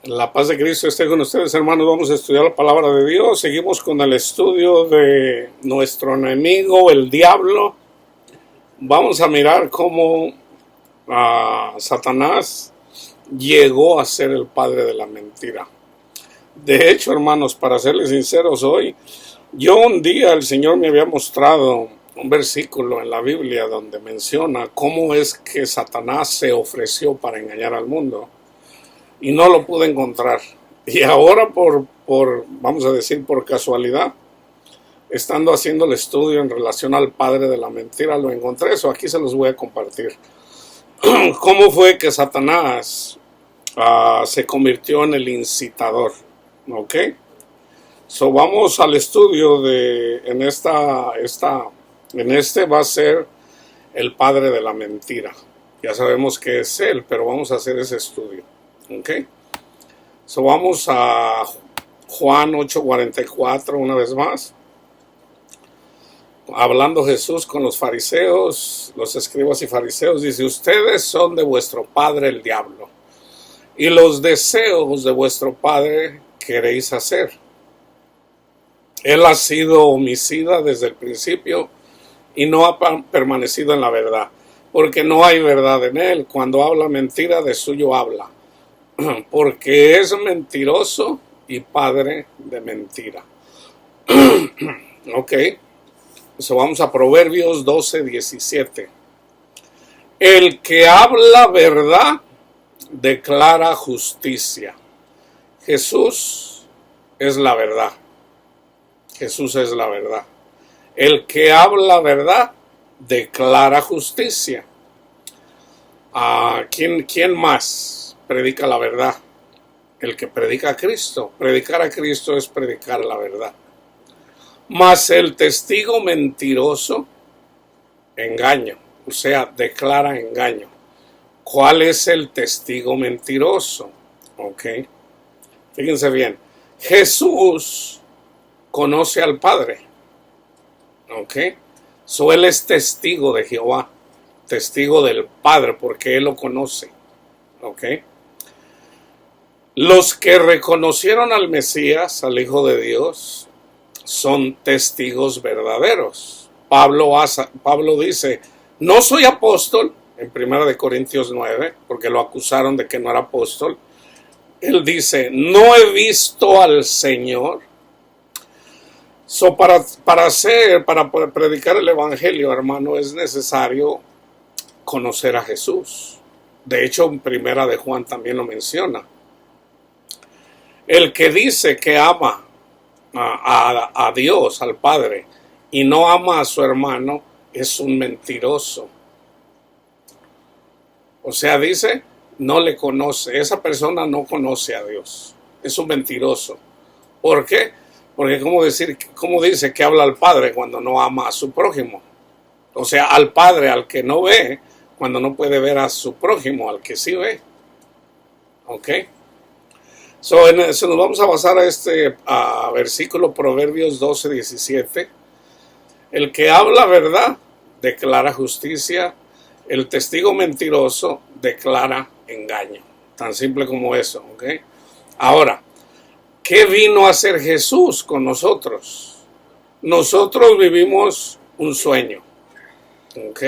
La paz de Cristo esté con ustedes, hermanos. Vamos a estudiar la palabra de Dios. Seguimos con el estudio de nuestro enemigo, el diablo. Vamos a mirar cómo Satanás llegó a ser el padre de la mentira. De hecho, hermanos, para serles sinceros hoy, un día el Señor me había mostrado un versículo en la Biblia donde menciona cómo es que Satanás se ofreció para engañar al mundo. Y no lo pude encontrar. Y ahora vamos a decir, por casualidad, estando haciendo el estudio en relación al padre de la mentira, lo encontré. Eso aquí se los voy a compartir. ¿Cómo fue que Satanás se convirtió en el incitador? ¿Ok? So vamos al estudio en este va a ser el padre de la mentira. Ya sabemos que es él, pero vamos a hacer ese estudio. Ok, so vamos a Juan 8:44 una vez más. Hablando Jesús con los fariseos, los escribas y fariseos, dice: ustedes son de vuestro padre el diablo, y los deseos de vuestro padre queréis hacer. Él ha sido homicida desde el principio y no ha permanecido en la verdad, porque no hay verdad en él. Cuando habla mentira, de suyo habla, porque es mentiroso y padre de mentira. Ok, so vamos a Proverbios 12:17. El que habla verdad declara justicia. Jesús es la verdad. Jesús es la verdad. El que habla verdad declara justicia. ¿Quién más predica la verdad? El que predica a Cristo. Predicar a Cristo es predicar la verdad. Mas el testigo mentiroso, engaño, o sea, declara engaño. ¿Cuál es el testigo mentiroso? Ok, fíjense bien. Jesús conoce al Padre. Ok, so él es testigo de Jehová, testigo del Padre, porque él lo conoce. Ok. Los que reconocieron al Mesías, al Hijo de Dios, son testigos verdaderos. Pablo dice: no soy apóstol, en 1 Corintios 9, porque lo acusaron de que no era apóstol. Él dice: no he visto al Señor. So, para poder predicar el evangelio, hermano, es necesario conocer a Jesús. De hecho, en 1 de Juan también lo menciona. El que dice que ama a Dios, al Padre, y no ama a su hermano, es un mentiroso. O sea, dice, no le conoce. Esa persona no conoce a Dios. Es un mentiroso. ¿Por qué? Porque ¿cómo dice que habla al Padre cuando no ama a su prójimo? O sea, al Padre, al que no ve, cuando no puede ver a su prójimo, al que sí ve. Ok. So, en eso nos vamos a basar a versículo Proverbios 12:17. El que habla verdad declara justicia. El testigo mentiroso declara engaño. Tan simple como eso. Ok. Ahora, ¿qué vino a hacer Jesús con nosotros? Nosotros vivimos un sueño. Ok.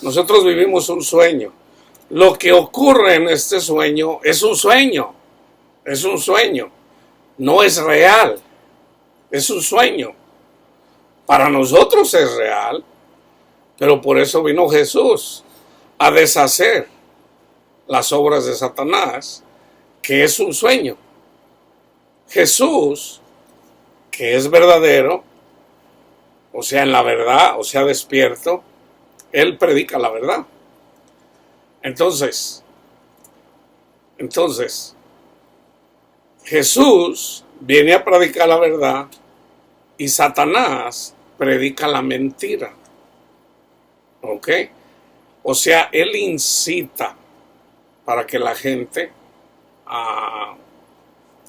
Nosotros vivimos un sueño. Lo que ocurre en este sueño es un sueño. Es un sueño. No es real. Es un sueño. Para nosotros es real. Pero por eso vino Jesús a deshacer las obras de Satanás, que es un sueño. Jesús, que es verdadero, o sea, en la verdad, o sea, despierto, él predica la verdad. Entonces, Jesús viene a predicar la verdad y Satanás predica la mentira. ¿Ok? O sea, él incita para que la gente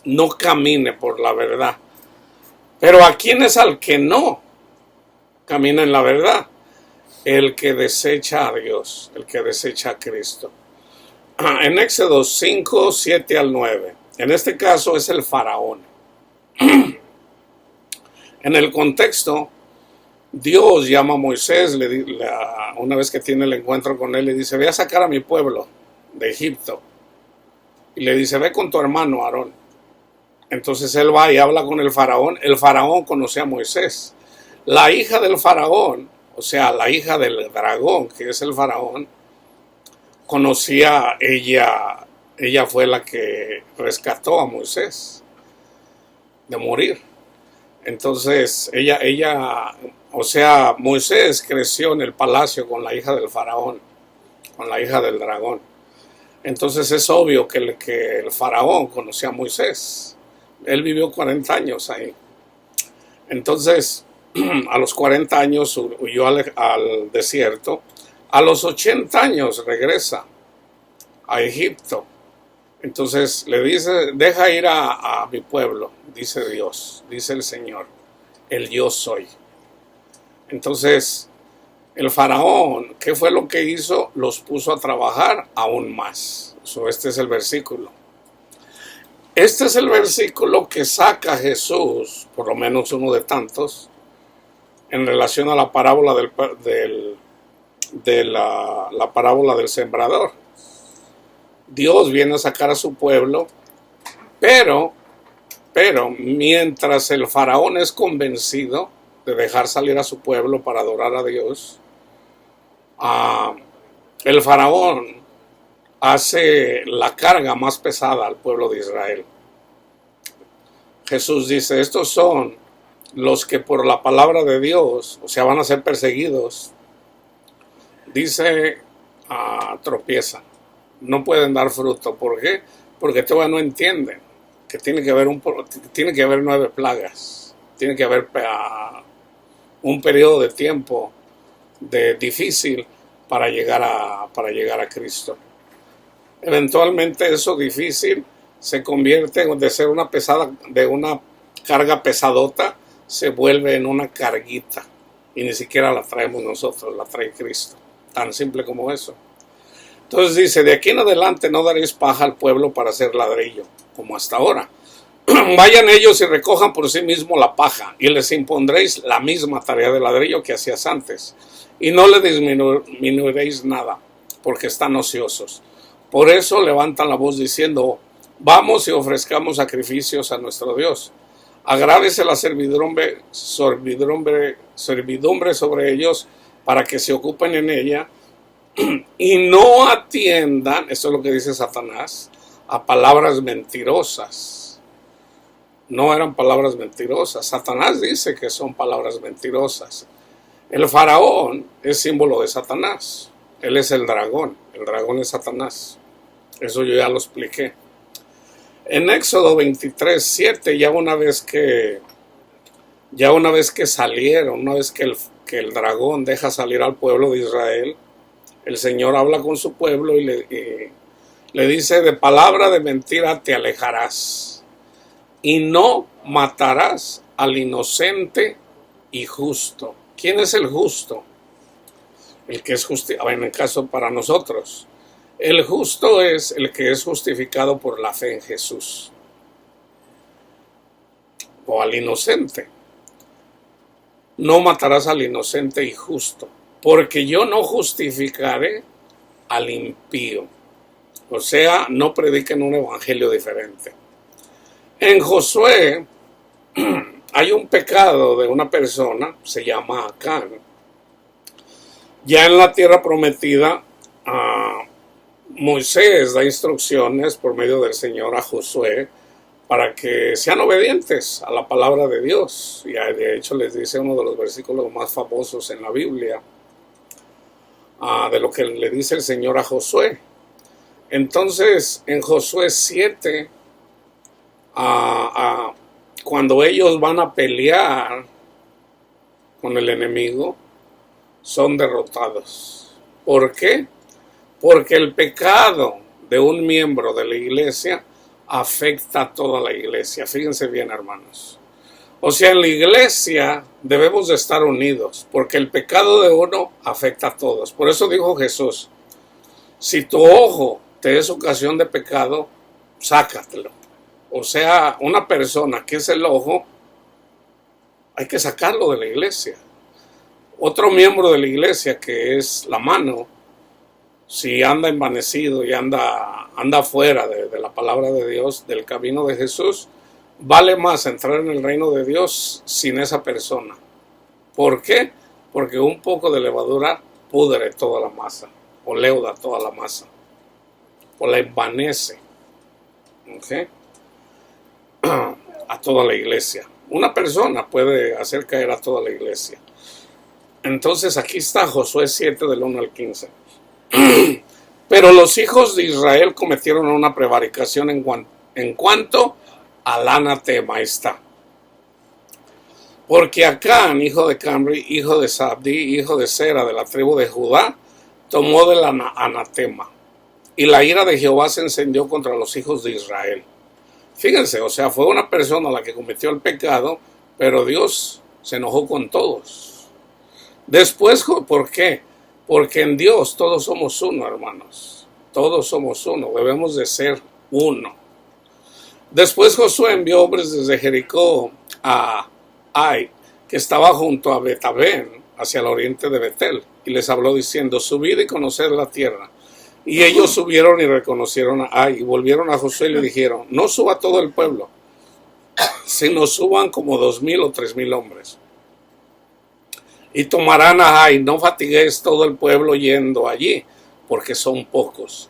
no camine por la verdad. Pero ¿a quién es al que no camina en la verdad? El que desecha a Dios, el que desecha a Cristo. En Éxodo 5:7-9. En este caso es el faraón. En el contexto, Dios llama a Moisés, una vez que tiene el encuentro con él, le dice, ve a sacar a mi pueblo de Egipto. Y le dice, ve con tu hermano Aarón. Entonces él va y habla con el faraón. El faraón conocía a Moisés. La hija del faraón, o sea, la hija del dragón, que es el faraón, conocía, ella fue la que rescató a Moisés de morir. Entonces, o sea, Moisés creció en el palacio con la hija del faraón, con la hija del dragón. Entonces es obvio que el faraón conocía a Moisés. Él vivió 40 años ahí. Entonces, a los 40 años huyó al desierto. A los 80 años regresa a Egipto. Entonces le dice, deja ir a mi pueblo, dice Dios, dice el Señor, el yo soy. Entonces, el faraón, ¿qué fue lo que hizo? Los puso a trabajar aún más. Este es el versículo. Este es el versículo que saca a Jesús, por lo menos uno de tantos, en relación a la parábola la parábola del sembrador. Dios viene a sacar a su pueblo, pero mientras el faraón es convencido de dejar salir a su pueblo para adorar a Dios, el faraón hace la carga más pesada al pueblo de Israel. Jesús dice, estos son los que por la palabra de Dios, o sea, van a ser perseguidos. Dice, tropiezan, no pueden dar fruto. ¿Por qué? Porque todavía no entienden que tiene que haber 9 plagas, tiene que haber un periodo de tiempo difícil para llegar a Cristo. Eventualmente eso difícil se convierte de ser una carga pesadota, se vuelve en una carguita y ni siquiera la traemos nosotros, la trae Cristo, tan simple como eso. Entonces dice, de aquí en adelante no daréis paja al pueblo para hacer ladrillo, como hasta ahora. Vayan ellos y recojan por sí mismos la paja, y les impondréis la misma tarea de ladrillo que hacías antes, y no le disminuiréis nada, porque están ociosos. Por eso levantan la voz diciendo, vamos y ofrezcamos sacrificios a nuestro Dios. Agrávese la servidumbre sobre ellos, para que se ocupen en ella, y no atiendan, esto es lo que dice Satanás, a palabras mentirosas. No eran palabras mentirosas. Satanás dice que son palabras mentirosas. El faraón es símbolo de Satanás. Él es el dragón. El dragón es Satanás. Eso yo ya lo expliqué. En Éxodo 23:7, ya una vez que salieron, una vez que el dragón deja salir al pueblo de Israel, el Señor habla con su pueblo y le dice, de palabra de mentira te alejarás y no matarás al inocente y justo. ¿Quién es el justo? El que es justo, en el caso para nosotros. El justo es el que es justificado por la fe en Jesús. O al inocente. No matarás al inocente y justo, porque yo no justificaré al impío. O sea, no prediquen un evangelio diferente. En Josué hay un pecado de una persona, se llama Acán. Ya en la tierra prometida, Moisés da instrucciones por medio del Señor a Josué para que sean obedientes a la palabra de Dios. Y de hecho les dice uno de los versículos más famosos en la Biblia, de lo que le dice el Señor a Josué. Entonces, en Josué 7, cuando ellos van a pelear con el enemigo, son derrotados. ¿Por qué? Porque el pecado de un miembro de la iglesia afecta a toda la iglesia. Fíjense bien, hermanos. O sea, en la iglesia debemos de estar unidos, porque el pecado de uno afecta a todos. Por eso dijo Jesús, si tu ojo te es ocasión de pecado, sácatelo. O sea, una persona que es el ojo, hay que sacarlo de la iglesia. Otro miembro de la iglesia que es la mano, si anda envanecido y anda fuera de la palabra de Dios, del camino de Jesús, vale más entrar en el reino de Dios sin esa persona. ¿Por qué? Porque un poco de levadura pudre toda la masa, o leuda toda la masa, o la envanece, ¿okay? A toda la iglesia. Una persona puede hacer caer a toda la iglesia. Entonces aquí está Josué 7 del 1 al 15. Pero los hijos de Israel cometieron una prevaricación en cuanto al anatema. Ahí está. Porque Acán, hijo de Camri, hijo de Sabdi, hijo de Sera, de la tribu de Judá, tomó del anatema. Y la ira de Jehová se encendió contra los hijos de Israel. Fíjense, o sea, fue una persona la que cometió el pecado, pero Dios se enojó con todos. Después, ¿por qué? Porque en Dios todos somos uno, hermanos. Todos somos uno, debemos de ser uno. Después Josué envió hombres desde Jericó a Ai, que estaba junto a Betabén, hacia el oriente de Betel, y les habló diciendo: subid y conoced la tierra. Y ellos subieron y reconocieron a Ai, y volvieron a Josué y le dijeron: no suba todo el pueblo, sino suban como 2,000 o 3,000 hombres. Y tomarán a Ai, no fatiguéis todo el pueblo yendo allí, porque son pocos.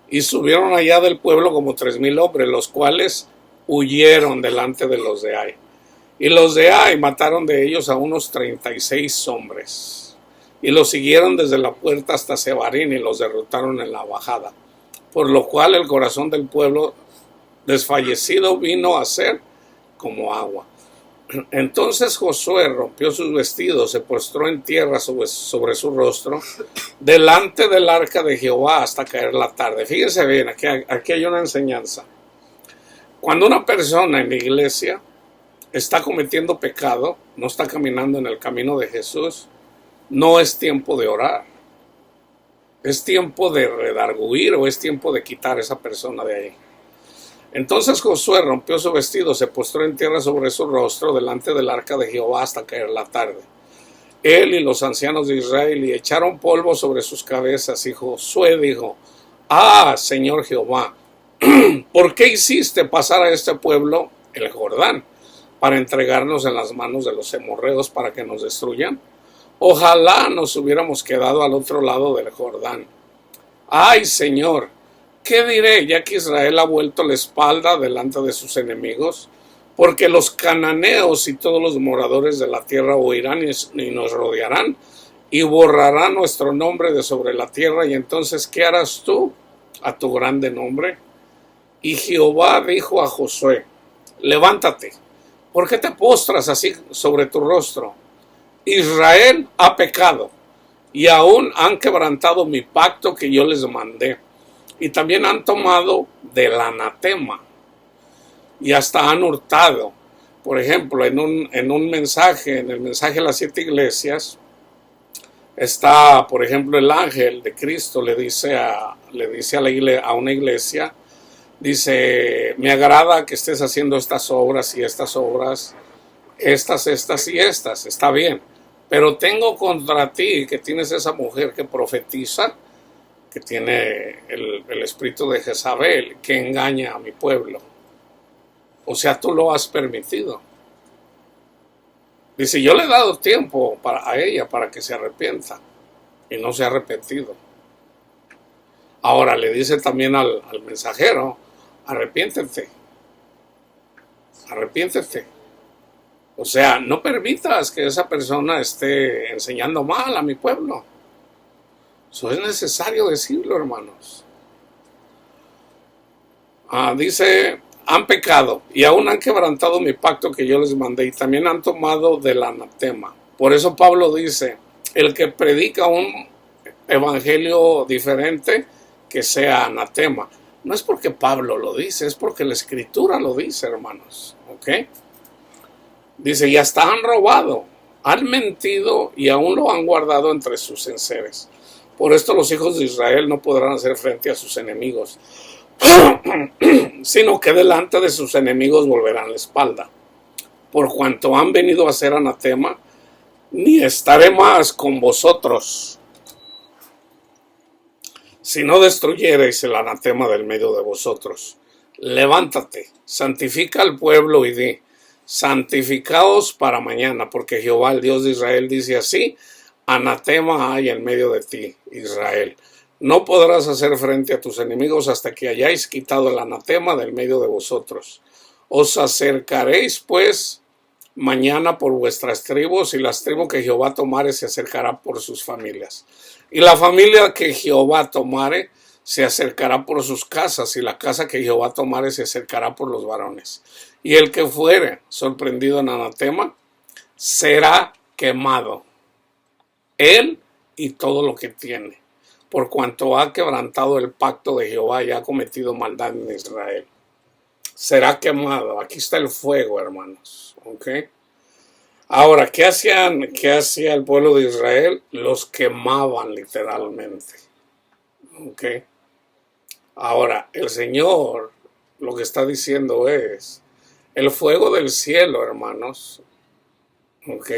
Y subieron allá del pueblo como 3,000 hombres, los cuales huyeron delante de los de Ai. Y los de Ai mataron de ellos a unos 36 hombres. Y los siguieron desde la puerta hasta Sebarín y los derrotaron en la bajada. Por lo cual el corazón del pueblo desfallecido vino a ser como agua. Entonces Josué rompió sus vestidos, se postró en tierra sobre su rostro, delante del arca de Jehová hasta caer la tarde. Fíjense bien, aquí hay una enseñanza. Cuando una persona en la iglesia está cometiendo pecado, no está caminando en el camino de Jesús, no es tiempo de orar. Es tiempo de redarguir o es tiempo de quitar a esa persona de ahí. Entonces Josué rompió su vestido, se postró en tierra sobre su rostro delante del arca de Jehová hasta caer la tarde. Él y los ancianos de Israel y echaron polvo sobre sus cabezas, y Josué dijo: ah, Señor Jehová, ¿por qué hiciste pasar a este pueblo el Jordán para entregarnos en las manos de los amorreos para que nos destruyan? Ojalá nos hubiéramos quedado al otro lado del Jordán. Ay, Señor, ¿qué diré ya que Israel ha vuelto la espalda delante de sus enemigos? Porque los cananeos y todos los moradores de la tierra oirán y nos rodearán y borrarán nuestro nombre de sobre la tierra. Y entonces, ¿qué harás tú a tu grande nombre? Y Jehová dijo a Josué: levántate, ¿por qué te postras así sobre tu rostro? Israel ha pecado y aún han quebrantado mi pacto que yo les mandé. Y también han tomado del anatema y hasta han hurtado. Por ejemplo, en un mensaje, en el mensaje a las 7 iglesias, está, por ejemplo, el ángel de Cristo le dice a una iglesia, dice: me agrada que estés haciendo estas obras y estas obras, estas y estas, está bien, pero tengo contra ti que tienes esa mujer que profetiza, que tiene el espíritu de Jezabel, que engaña a mi pueblo. O sea, tú lo has permitido. Dice: yo le he dado tiempo a ella para que se arrepienta, y no se ha arrepentido. Ahora le dice también al mensajero: arrepiéntete. O sea, no permitas que esa persona esté enseñando mal a mi pueblo. Eso es necesario decirlo, hermanos. Dice: han pecado y aún han quebrantado mi pacto que yo les mandé, y también han tomado del anatema. Por eso Pablo dice: el que predica un evangelio diferente, que sea anatema. No es porque Pablo lo dice, es porque la escritura lo dice, hermanos. ¿Ok? Dice: y hasta han robado, han mentido y aún lo han guardado entre sus enseres. Por esto los hijos de Israel no podrán hacer frente a sus enemigos, sino que delante de sus enemigos volverán la espalda. Por cuanto han venido a ser anatema, ni estaré más con vosotros, si no destruyereis el anatema del medio de vosotros. Levántate, santifica al pueblo y di, santificaos para mañana, porque Jehová, el Dios de Israel, dice así, anatema hay en medio de ti, Israel. No podrás hacer frente a tus enemigos hasta que hayáis quitado el anatema del medio de vosotros. Os acercaréis, pues, mañana por vuestras tribus, y las tribus que Jehová tomare se acercará por sus familias. Y la familia que Jehová tomare se acercará por sus casas, y la casa que Jehová tomare se acercará por los varones. Y el que fuere sorprendido en anatema será quemado, él y todo lo que tiene, por cuanto ha quebrantado el pacto de Jehová y ha cometido maldad en Israel. Será quemado. Aquí está el fuego, hermanos. ¿Ok? Ahora, ¿qué hacía el pueblo de Israel? Los quemaban literalmente. ¿Ok? Ahora, el Señor lo que está diciendo es, el fuego del cielo, hermanos, ¿ok?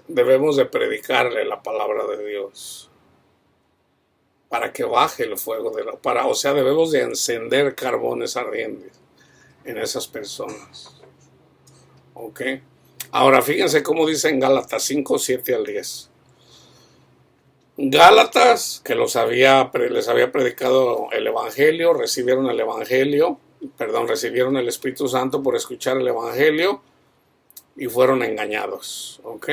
Debemos de predicarle la palabra de Dios para que baje el fuego o sea, debemos de encender carbones ardientes en esas personas. ¿Ok? Ahora fíjense cómo dice en Gálatas 5, 7 al 10. Gálatas, que les había predicado el Evangelio, recibieron el Espíritu Santo por escuchar el Evangelio y fueron engañados. ¿Ok?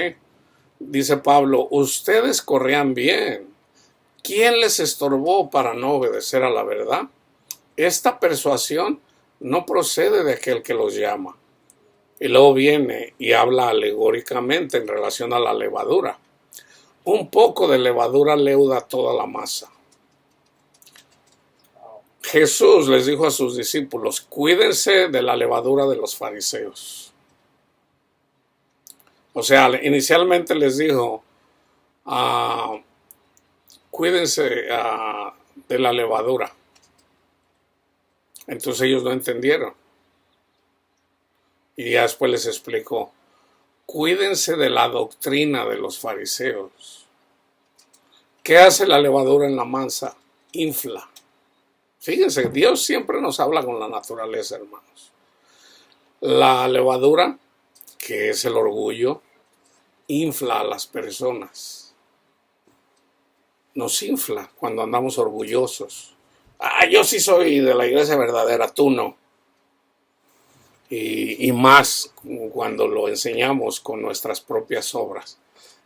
Dice Pablo, ustedes corrían bien. ¿Quién les estorbó para no obedecer a la verdad? Esta persuasión no procede de aquel que los llama. Y luego viene y habla alegóricamente en relación a la levadura. Un poco de levadura leuda toda la masa. Jesús les dijo a sus discípulos, cuídense de la levadura de los fariseos. O sea, inicialmente les dijo, cuídense de la levadura. Entonces ellos no entendieron. Y ya después les explicó, cuídense de la doctrina de los fariseos. ¿Qué hace la levadura en la masa? Infla. Fíjense, Dios siempre nos habla con la naturaleza, hermanos. La levadura, que es el orgullo, infla a las personas. Nos infla cuando andamos orgullosos. Yo sí soy de la iglesia verdadera, tú no. Y más cuando lo enseñamos con nuestras propias obras.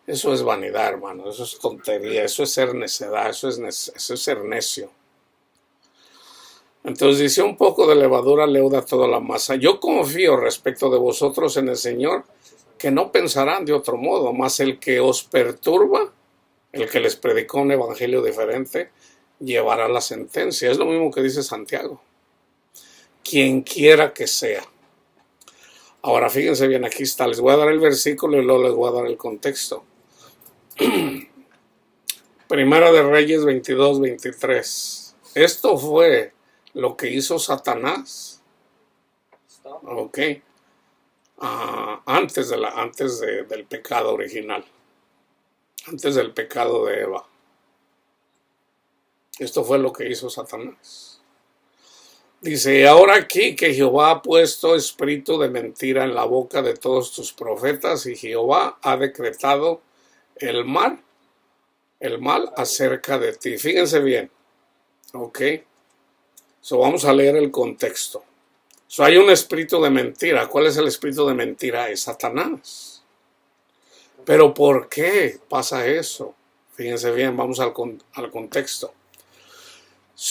Eso es vanidad, hermano. Eso es tontería. Eso es ser necedad. Eso es ser necio. Entonces dice, un poco de levadura leuda toda la masa. Yo confío respecto de vosotros en el Señor, que no pensarán de otro modo, mas el que os perturba, el que les predicó un evangelio diferente, llevará la sentencia. Es lo mismo que dice Santiago. Quien quiera que sea. Ahora fíjense bien, aquí está. Les voy a dar el versículo y luego les voy a dar el contexto. Primera de Reyes 22, 23. Esto fue lo que hizo Satanás. Ok. Antes del pecado original. Antes del pecado de Eva. Esto fue lo que hizo Satanás. Dice, ahora aquí que Jehová ha puesto espíritu de mentira en la boca de todos tus profetas y Jehová ha decretado el mal acerca de ti. Fíjense bien. Ok. Vamos a leer el contexto. Hay un espíritu de mentira. ¿Cuál es el espíritu de mentira? Es Satanás. Pero ¿por qué pasa eso? Fíjense bien, vamos al contexto.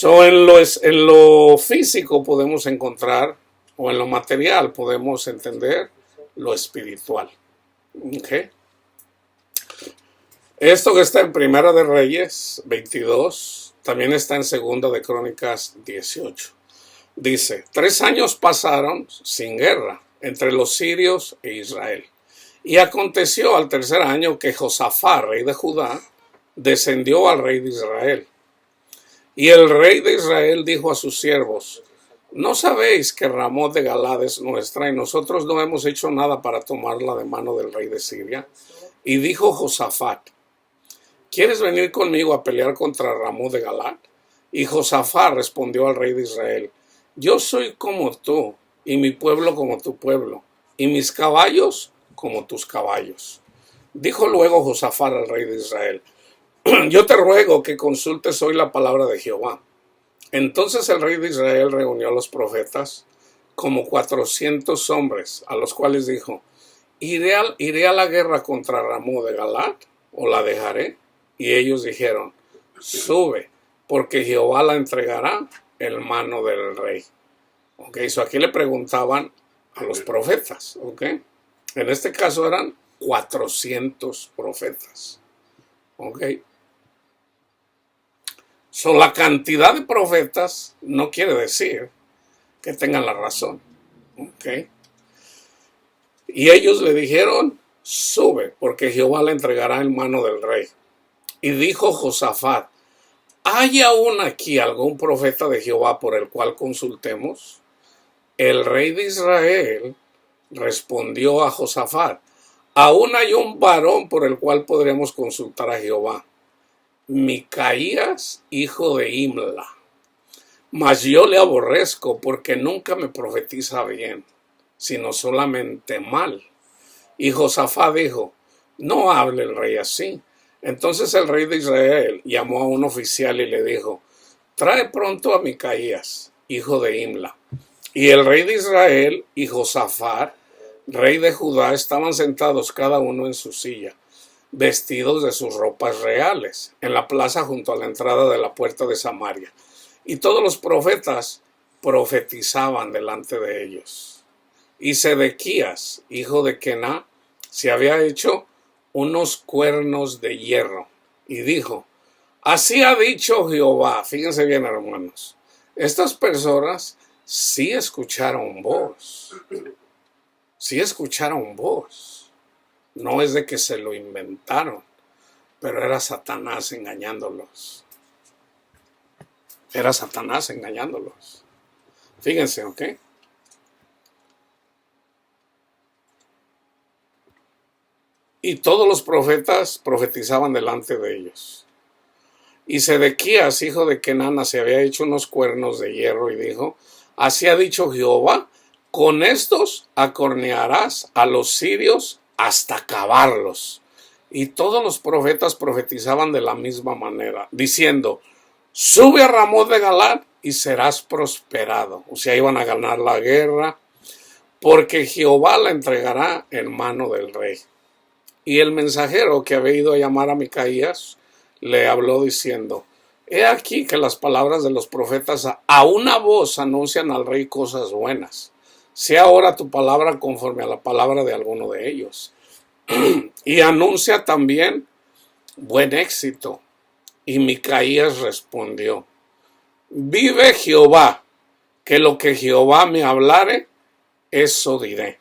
En lo físico podemos encontrar, o en lo material podemos entender lo espiritual. ¿Okay? Esto que está en Primera de Reyes 22, también está en Segunda de Crónicas 18. Dice, 3 años pasaron sin guerra entre los sirios e Israel. Y aconteció al tercer año que Josafat, rey de Judá, descendió al rey de Israel. Y el rey de Israel dijo a sus siervos: ¿no sabéis que Ramot de Galad es nuestra y nosotros no hemos hecho nada para tomarla de mano del rey de Siria? Y dijo Josafat: ¿quieres venir conmigo a pelear contra Ramot de Galad? Y Josafat respondió al rey de Israel: yo soy como tú, y mi pueblo como tu pueblo, y mis caballos como tus caballos. Dijo luego Josafat al rey de Israel: yo te ruego que consultes hoy la palabra de Jehová. Entonces el rey de Israel reunió a los profetas, como 400 hombres, a los cuales dijo: ¿Iré a la guerra contra Ramot de Galad, o la dejaré? Y ellos dijeron: sube, porque Jehová la entregará en mano del rey. Ok, so aquí le preguntaban a los profetas, ok. En este caso eran 400 profetas, ok. So, la cantidad de profetas no quiere decir que tengan la razón, ok. Y ellos le dijeron: sube, porque Jehová la entregará en mano del rey. Y dijo Josafat: ¿hay aún aquí algún profeta de Jehová por el cual consultemos? El rey de Israel respondió a Josafat: aún hay un varón por el cual podremos consultar a Jehová, Micaías, hijo de Imla. Mas yo le aborrezco, porque nunca me profetiza bien, sino solamente mal. Y Josafat dijo: no hable el rey así. Entonces el rey de Israel llamó a un oficial y le dijo: trae pronto a Micaías, hijo de Imla. Y el rey de Israel y Josafat, rey de Judá, estaban sentados cada uno en su silla, vestidos de sus ropas reales, en la plaza junto a la entrada de la puerta de Samaria. Y todos los profetas profetizaban delante de ellos. Y Sedequías, hijo de Kená, se había hecho unos cuernos de hierro, y dijo: así ha dicho Jehová. Fíjense bien, hermanos, estas personas sí escucharon voz. Sí escucharon voz. No es de que se lo inventaron, pero era Satanás engañándolos. Era Satanás engañándolos. Fíjense, ¿ok? Y todos los profetas profetizaban delante de ellos. Y Sedequías, hijo de Kenana, se había hecho unos cuernos de hierro y dijo: así ha dicho Jehová, con estos acornearás a los sirios hasta acabarlos. Y todos los profetas profetizaban de la misma manera, diciendo: sube a Ramot de Galad y serás prosperado. O sea, iban a ganar la guerra, porque Jehová la entregará en mano del rey. Y el mensajero que había ido a llamar a Micaías le habló diciendo: he aquí que las palabras de los profetas a una voz anuncian al rey cosas buenas. Sea ahora tu palabra conforme a la palabra de alguno de ellos. Y anuncia también buen éxito. Y Micaías respondió: vive Jehová, que lo que Jehová me hablare, eso diré.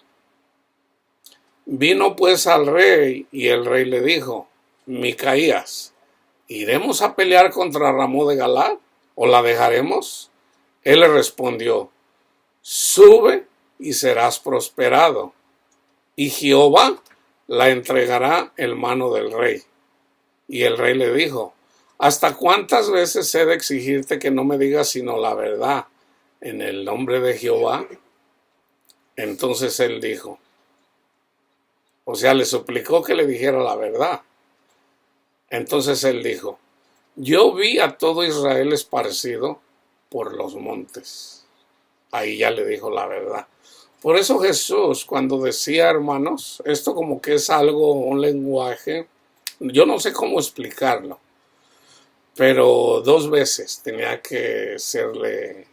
Vino pues al rey, y el rey le dijo: Micaías, ¿iremos a pelear contra Ramot de Galad, o la dejaremos? Él le respondió: sube y serás prosperado, y Jehová la entregará en mano del rey. Y el rey le dijo: ¿hasta cuántas veces he de exigirte que no me digas sino la verdad en el nombre de Jehová? Entonces él dijo, o sea, le suplicó que le dijera la verdad. Entonces él dijo: yo vi a todo Israel esparcido por los montes. Ahí ya le dijo la verdad. Por eso Jesús, cuando decía, hermanos, esto como que es algo, un lenguaje, yo no sé cómo explicarlo, pero 2 veces tenía que serle,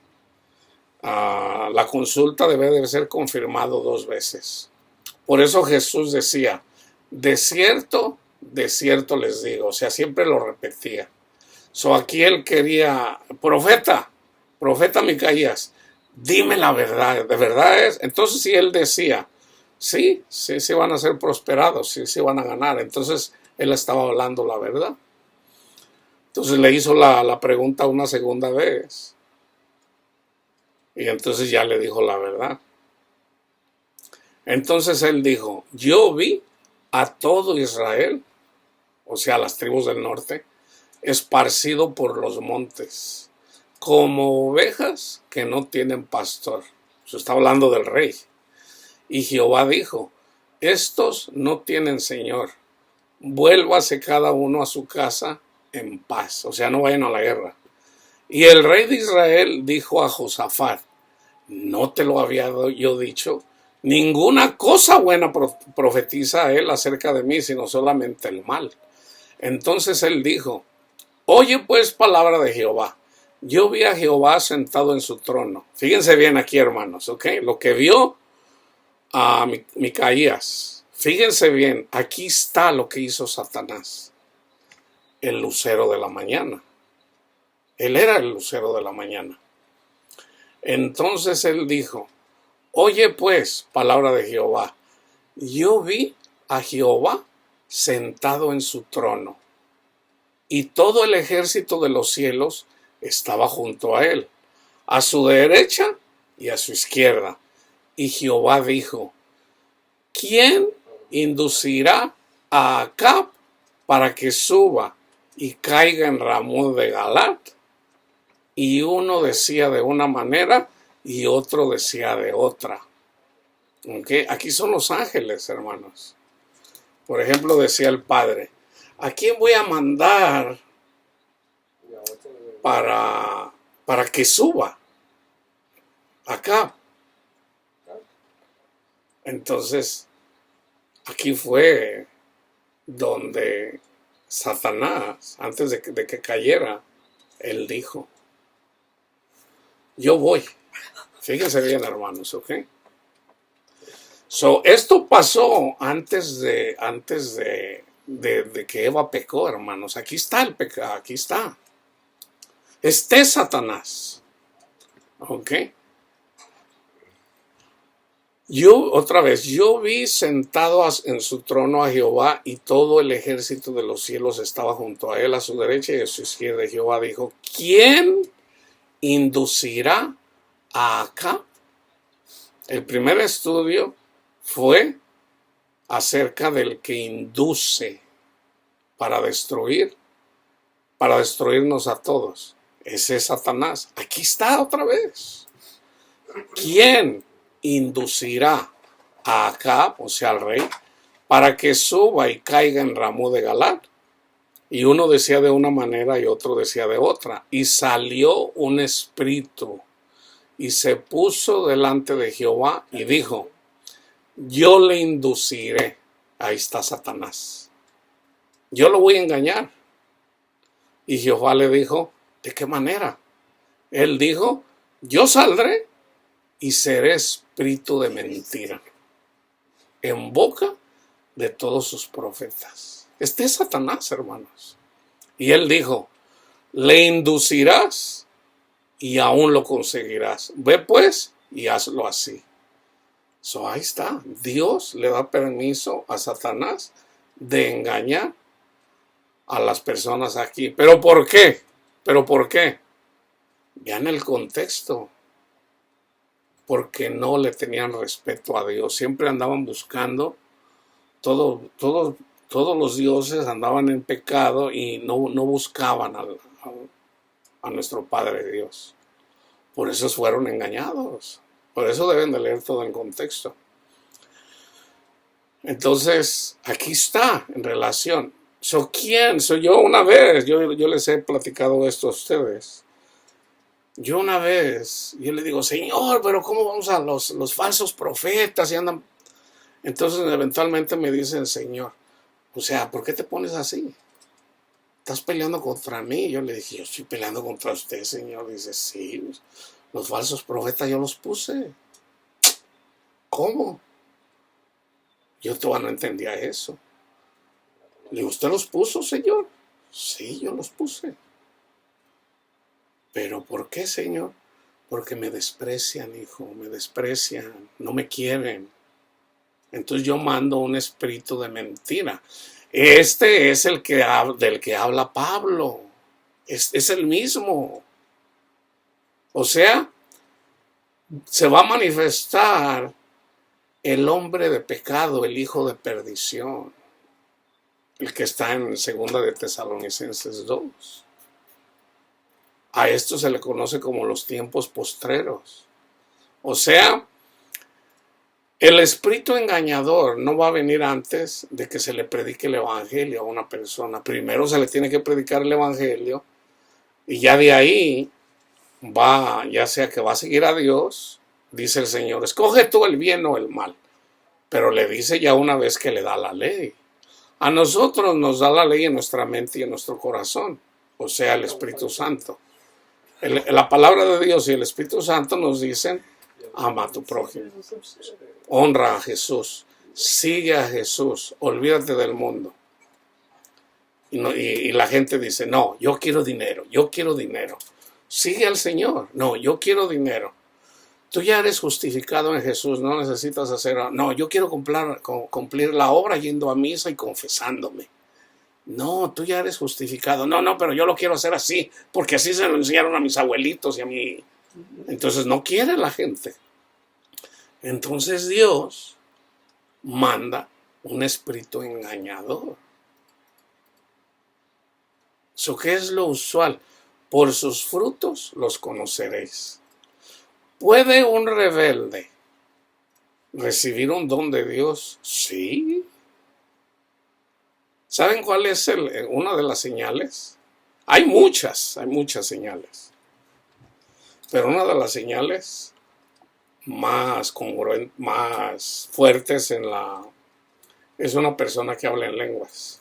la consulta debe de ser confirmado 2 veces. Por eso Jesús decía: de cierto les digo. O sea, siempre lo repetía. So, aquí él quería: profeta Micaías, dime la verdad, ¿de verdad es? Entonces si él decía: sí van a ser prosperados, sí van a ganar, entonces él estaba hablando la verdad. Entonces le hizo la pregunta una segunda vez. Y entonces ya le dijo la verdad. Entonces él dijo, yo vi a todo Israel, o sea, las tribus del norte, esparcido por los montes, como ovejas que no tienen pastor. Se está hablando del rey. Y Jehová dijo, estos no tienen señor, vuélvase cada uno a su casa en paz, o sea, no vayan a la guerra. Y el rey de Israel dijo a Josafat, ¿no te lo había yo dicho? Ninguna cosa buena profetiza a él acerca de mí, sino solamente el mal. Entonces él dijo, oye pues palabra de Jehová. Yo vi a Jehová sentado en su trono. Fíjense bien aquí, hermanos, ¿ok? Lo que vio a Micaías. Fíjense bien, aquí está lo que hizo Satanás. El lucero de la mañana. Él era el lucero de la mañana. Entonces él dijo, oye pues, palabra de Jehová, yo vi a Jehová sentado en su trono, y todo el ejército de los cielos estaba junto a él, a su derecha y a su izquierda. Y Jehová dijo, ¿quién inducirá a Acab para que suba y caiga en Ramón de Galat? Y uno decía de una manera y otro decía de otra. ¿Okay? Aquí son los ángeles, hermanos. Por ejemplo, decía el padre, ¿a quién voy a mandar para que suba? Acá. Entonces, aquí fue donde Satanás, antes de que cayera, él dijo, yo voy. Fíjense bien, hermanos, ¿ok? Esto pasó antes de que Eva pecó, hermanos. Aquí está el pecado, aquí está. Satanás. ¿Ok? Yo vi sentado en su trono a Jehová, y todo el ejército de los cielos estaba junto a él, a su derecha y a su izquierda. Jehová dijo, ¿quién inducirá a Acab? El primer estudio fue acerca del que induce para destruirnos a todos. Ese es Satanás. Aquí está otra vez. ¿Quién inducirá a Acab, o sea, al rey, para que suba y caiga en Ramón de Galat? Y uno decía de una manera y otro decía de otra. Y salió un espíritu y se puso delante de Jehová y dijo, yo le induciré. Ahí está Satanás. Yo lo voy a engañar. Y Jehová le dijo, ¿de qué manera? Él dijo, yo saldré y seré espíritu de mentira en boca de todos sus profetas. Este es Satanás, hermanos. Y él dijo, le inducirás y aún lo conseguirás. Ve pues y hazlo así. Ahí está. Dios le da permiso a Satanás de engañar a las personas aquí. ¿Pero por qué? ¿Pero por qué? Vean el contexto. Porque no le tenían respeto a Dios. Siempre andaban buscando. Todos los dioses andaban en pecado y no buscaban a nuestro Padre Dios. Por eso fueron engañados. Por eso deben de leer todo el contexto. Entonces, aquí está en relación. ¿Quién? Soy yo una vez. Yo les he platicado esto a ustedes. Yo una vez, yo le digo, Señor, pero ¿cómo vamos a los falsos profetas? Y andan. Entonces, eventualmente me dicen, Señor, o sea, ¿por qué te pones así? ¿Estás peleando contra mí? Yo le dije, yo estoy peleando contra usted, Señor. Dice, sí, los falsos profetas yo los puse. ¿Cómo? Yo todavía no entendía eso. Le digo, ¿usted los puso, Señor? Sí, yo los puse. ¿Pero por qué, Señor? Porque me desprecian, hijo, me desprecian, no me quieren. Entonces yo mando un espíritu de mentira. Este es del que habla Pablo. Es el mismo. O sea, se va a manifestar el hombre de pecado, el hijo de perdición, el que está en 2 de Tesalonicenses 2. A esto se le conoce como los tiempos postreros. O sea, el espíritu engañador no va a venir antes de que se le predique el evangelio a una persona. Primero se le tiene que predicar el evangelio y ya de ahí va, ya sea que va a seguir a Dios, dice el Señor, escoge tú el bien o el mal. Pero le dice ya una vez que le da la ley. A nosotros nos da la ley en nuestra mente y en nuestro corazón, o sea, el Espíritu Santo. La palabra de Dios y el Espíritu Santo nos dicen, ama a tu prójimo, honra a Jesús, sigue a Jesús, olvídate del mundo. Y la gente dice, no, yo quiero dinero, yo quiero dinero. Sigue al Señor, no, yo quiero dinero. Tú ya eres justificado en Jesús, no necesitas hacer, no, yo quiero cumplir la obra yendo a misa y confesándome. No, tú ya eres justificado. No, pero yo lo quiero hacer así, porque así se lo enseñaron a mis abuelitos y a mí. Entonces no quiere la gente. Entonces Dios manda un espíritu engañador. ¿So qué es lo usual? Por sus frutos los conoceréis. ¿Puede un rebelde recibir un don de Dios? Sí. ¿Saben cuál es una de las señales? Hay muchas señales. Pero una de las señales más fuertes es una persona que habla en lenguas.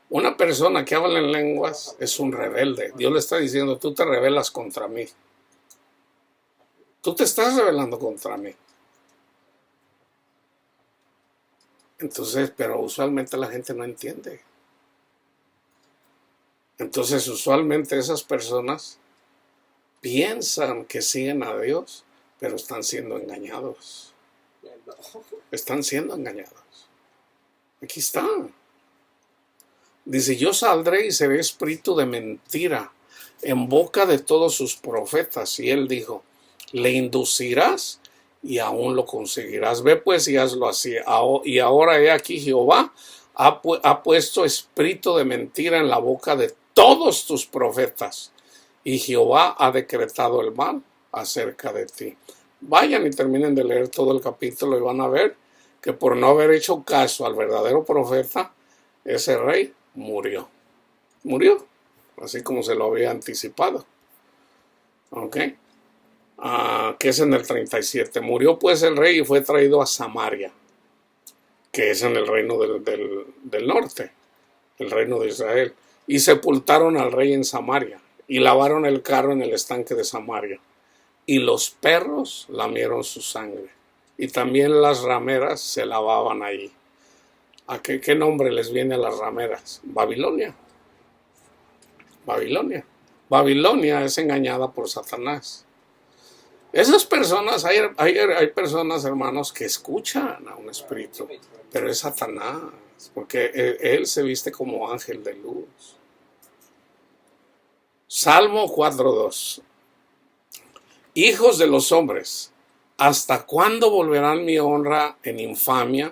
Una persona que habla en lenguas es un rebelde. Dios le está diciendo, tú te rebelas contra mí. Tú te estás rebelando contra mí. Entonces, pero usualmente la gente no entiende. Entonces, usualmente esas personas piensan que siguen a Dios, pero están siendo engañados. Están siendo engañados. Aquí está. Dice, yo saldré y seré espíritu de mentira en boca de todos sus profetas. Y él dijo, le inducirás y aún lo conseguirás. Ve pues y hazlo así. Y ahora he aquí Jehová ha puesto espíritu de mentira en la boca de todos tus profetas. Y Jehová ha decretado el mal acerca de ti. Vayan y terminen de leer todo el capítulo y van a ver que por no haber hecho caso al verdadero profeta, ese rey murió. Murió, así como se lo había anticipado. ¿Ok? Que es en el 37. Murió pues el rey y fue traído a Samaria, que es en el reino del norte, el reino de Israel. Y sepultaron al rey en Samaria y lavaron el carro en el estanque de Samaria. Y los perros lamieron su sangre. Y también las rameras se lavaban ahí. ¿A qué nombre les viene a las rameras? Babilonia. Babilonia. Babilonia es engañada por Satanás. Esas personas, hay personas, hermanos, que escuchan a un espíritu, pero es Satanás, porque él se viste como ángel de luz. Salmo 4:2. Hijos de los hombres, ¿hasta cuándo volverán mi honra en infamia?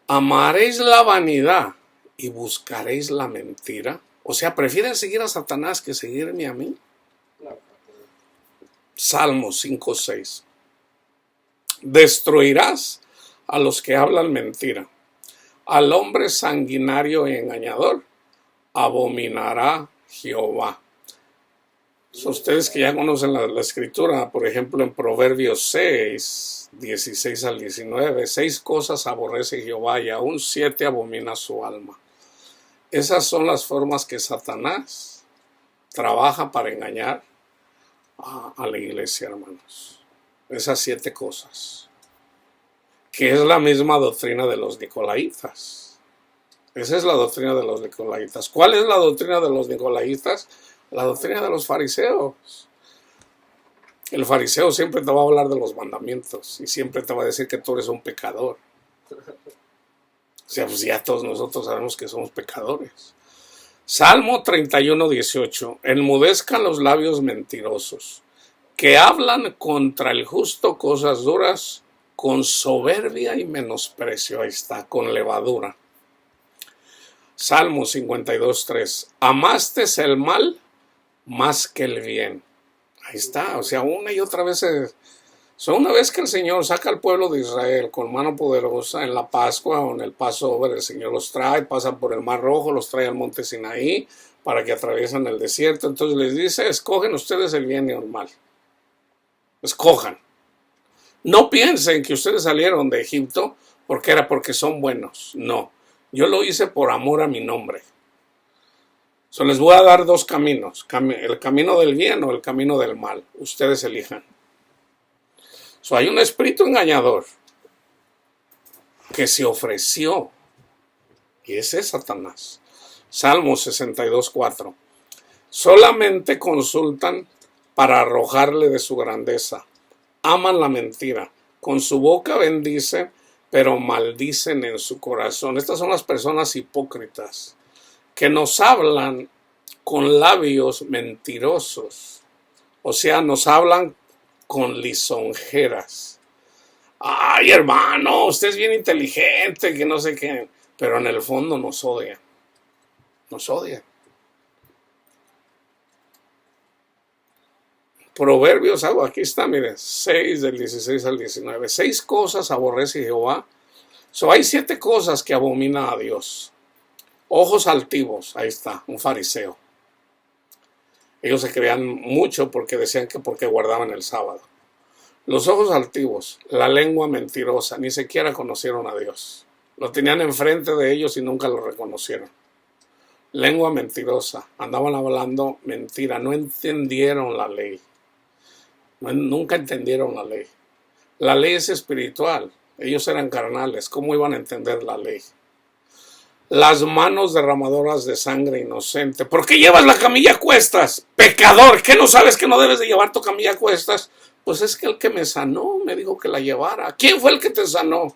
¿Amaréis la vanidad y buscaréis la mentira? O sea, ¿prefieren seguir a Satanás que seguirme a mí? Salmo 5:6. Destruirás a los que hablan mentira. Al hombre sanguinario y engañador abominará Jehová. Ustedes que ya conocen la escritura, por ejemplo en Proverbios 6, 16 al 19, 6 cosas aborrece Jehová y aún 7 abomina su alma. Esas son las formas que Satanás trabaja para engañar a la iglesia, hermanos. Esas 7 cosas, que es la misma doctrina de los nicolaitas. Esa es la doctrina de los nicolaitas. ¿Cuál es la doctrina de los nicolaitas? La doctrina de los fariseos. El fariseo siempre te va a hablar de los mandamientos y siempre te va a decir que tú eres un pecador. O sea, pues ya todos nosotros sabemos que somos pecadores. Salmo 31:18. Enmudezcan los labios mentirosos, que hablan contra el justo cosas duras, con soberbia y menosprecio. Ahí está, con levadura. Salmo 52:3. Amaste el mal más que el bien. Ahí está, o sea, una y otra vez. Una vez que el Señor saca al pueblo de Israel con mano poderosa en la Pascua o en el Passover, el Señor los trae, pasan por el Mar Rojo, los trae al monte Sinaí para que atraviesen el desierto. Entonces les dice, escogen ustedes el bien y el mal. Escojan. No piensen que ustedes salieron de Egipto porque son buenos. No, yo lo hice por amor a mi nombre. Les voy a dar dos caminos, el camino del bien o el camino del mal. Ustedes elijan. Hay un espíritu engañador que se ofreció, y ese es Satanás. Salmo 62:4. Solamente consultan para arrojarle de su grandeza. Aman la mentira. Con su boca bendicen, pero maldicen en su corazón. Estas son las personas hipócritas que nos hablan con labios mentirosos. O sea, nos hablan con lisonjeras. Ay, hermano, usted es bien inteligente, que no sé qué. Pero en el fondo nos odian. Nos odian. Proverbios, aquí está, mire, 6 del 16 al 19. 6 cosas aborrece Jehová. Hay 7 cosas que abomina a Dios. Ojos altivos, ahí está, un fariseo. Ellos se creían mucho porque decían que porque guardaban el sábado. Los ojos altivos, la lengua mentirosa, ni siquiera conocieron a Dios. Lo tenían enfrente de ellos y nunca lo reconocieron. Lengua mentirosa, andaban hablando mentira, no entendieron la ley. Nunca entendieron la ley. La ley es espiritual, ellos eran carnales, ¿cómo iban a entender la ley? Las manos derramadoras de sangre inocente. ¿Por qué llevas la camilla a cuestas? Pecador, ¿qué no sabes que no debes de llevar tu camilla a cuestas? Pues es que el que me sanó me dijo que la llevara. ¿Quién fue el que te sanó?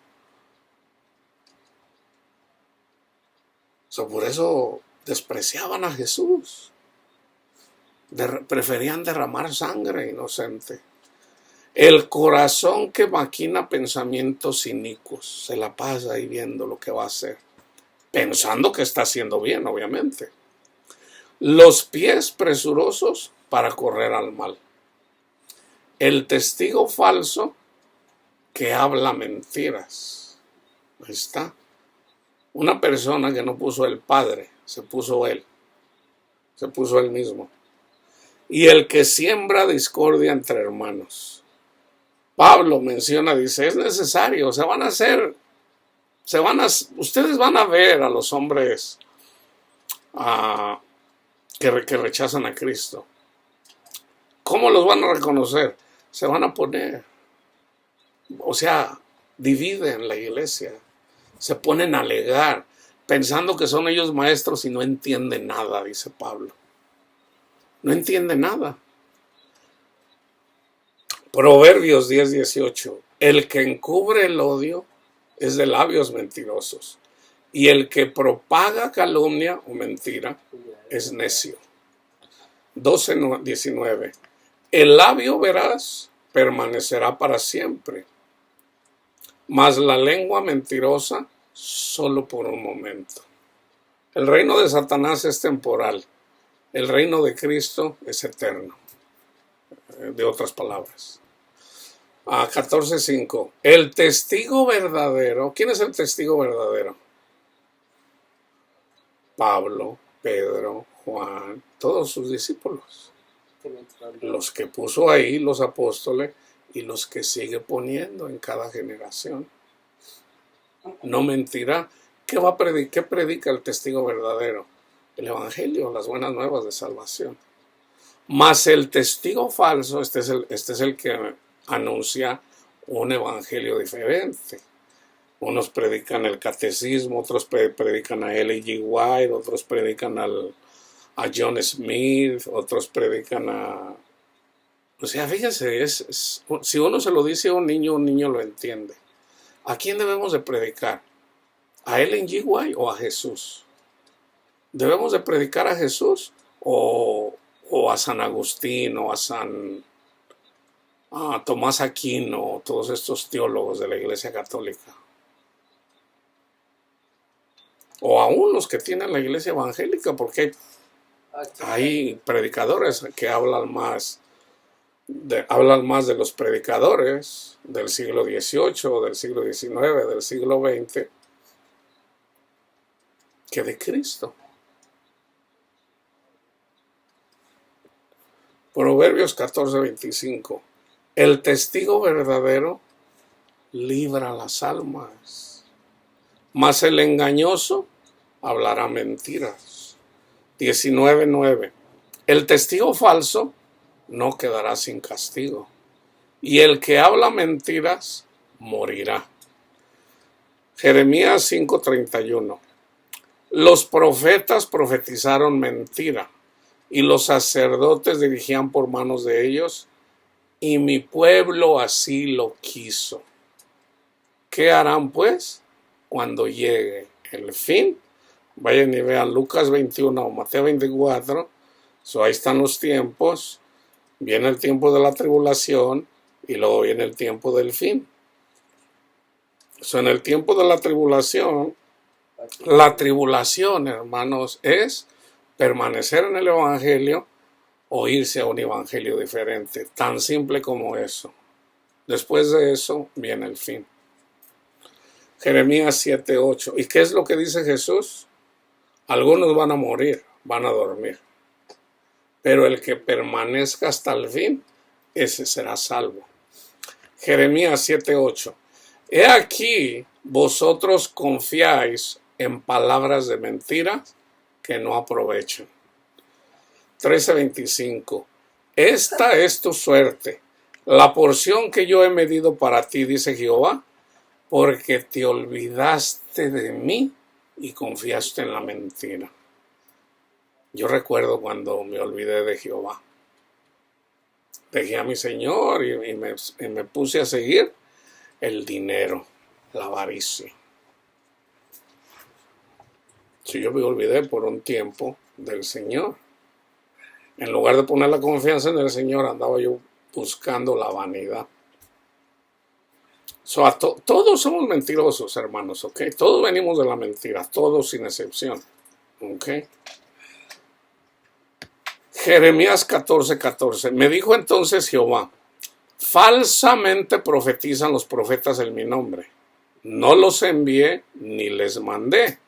Por eso despreciaban a Jesús. Preferían derramar sangre inocente. El corazón que maquina pensamientos inicuos se la pasa ahí viendo lo que va a hacer, pensando que está haciendo bien, obviamente. Los pies presurosos para correr al mal. El testigo falso que habla mentiras. Ahí está. Una persona que no puso el Padre, se puso él. Se puso él mismo. Y el que siembra discordia entre hermanos. Pablo menciona, dice, es necesario, ustedes van a ver a los hombres que rechazan a Cristo. ¿Cómo los van a reconocer? Se van a poner, dividen la iglesia, se ponen a alegar, pensando que son ellos maestros y no entienden nada, dice Pablo. No entienden nada. Proverbios 10:18. El que encubre el odio es de labios mentirosos, y el que propaga calumnia o mentira es necio. 12:19. El labio veraz permanecerá para siempre, mas la lengua mentirosa solo por un momento. El reino de Satanás es temporal, el reino de Cristo es eterno. De otras palabras. 14:5. El testigo verdadero. ¿Quién es el testigo verdadero? Pablo, Pedro, Juan, todos sus discípulos. Los que puso ahí los apóstoles y los que sigue poniendo en cada generación. No mentirá. ¿Qué predica el testigo verdadero? El evangelio, las buenas nuevas de salvación. Mas el testigo falso, este es el que anuncia un evangelio diferente. Unos predican el catecismo, otros predican a Ellen G. White, otros predican a John Smith, otros predican a... fíjense, si uno se lo dice a un niño lo entiende. ¿A quién debemos de predicar? ¿A Ellen G. White o a Jesús? ¿Debemos de predicar a Jesús o a San Agustín o a Tomás Aquino, todos estos teólogos de la Iglesia Católica? O aún los que tienen la Iglesia Evangélica, porque hay predicadores que hablan más de los predicadores del siglo XVIII, del siglo XIX, del siglo XX, que de Cristo. Proverbios 14:25. El testigo verdadero libra las almas, mas el engañoso hablará mentiras. 19:9. El testigo falso no quedará sin castigo, y el que habla mentiras morirá. Jeremías 5:31. Los profetas profetizaron mentira, y los sacerdotes dirigían por manos de ellos, y mi pueblo así lo quiso. ¿Qué harán pues cuando llegue el fin? Vayan y vean Lucas 21 o Mateo 24. Ahí están los tiempos. Viene el tiempo de la tribulación y luego viene el tiempo del fin. En el tiempo de la tribulación, hermanos, es permanecer en el Evangelio o irse a un Evangelio diferente. Tan simple como eso. Después de eso viene el fin. Jeremías 7:8. ¿Y qué es lo que dice Jesús? Algunos van a morir, van a dormir. Pero el que permanezca hasta el fin, ese será salvo. Jeremías 7:8. He aquí, vosotros confiáis en palabras de mentira que no aprovechan. 13:25. Esta es tu suerte, la porción que yo he medido para ti, dice Jehová, porque te olvidaste de mí y confiaste en la mentira. Yo recuerdo cuando me olvidé de Jehová. Dejé a mi Señor y me puse a seguir el dinero, la avaricia. Si yo me olvidé por un tiempo del Señor. En lugar de poner la confianza en el Señor, andaba yo buscando la vanidad. Todos somos mentirosos, hermanos, ¿ok? Todos venimos de la mentira, todos sin excepción, ¿ok? Jeremías 14:14. Me dijo entonces Jehová, falsamente profetizan los profetas en mi nombre. No los envié, ni les mandé,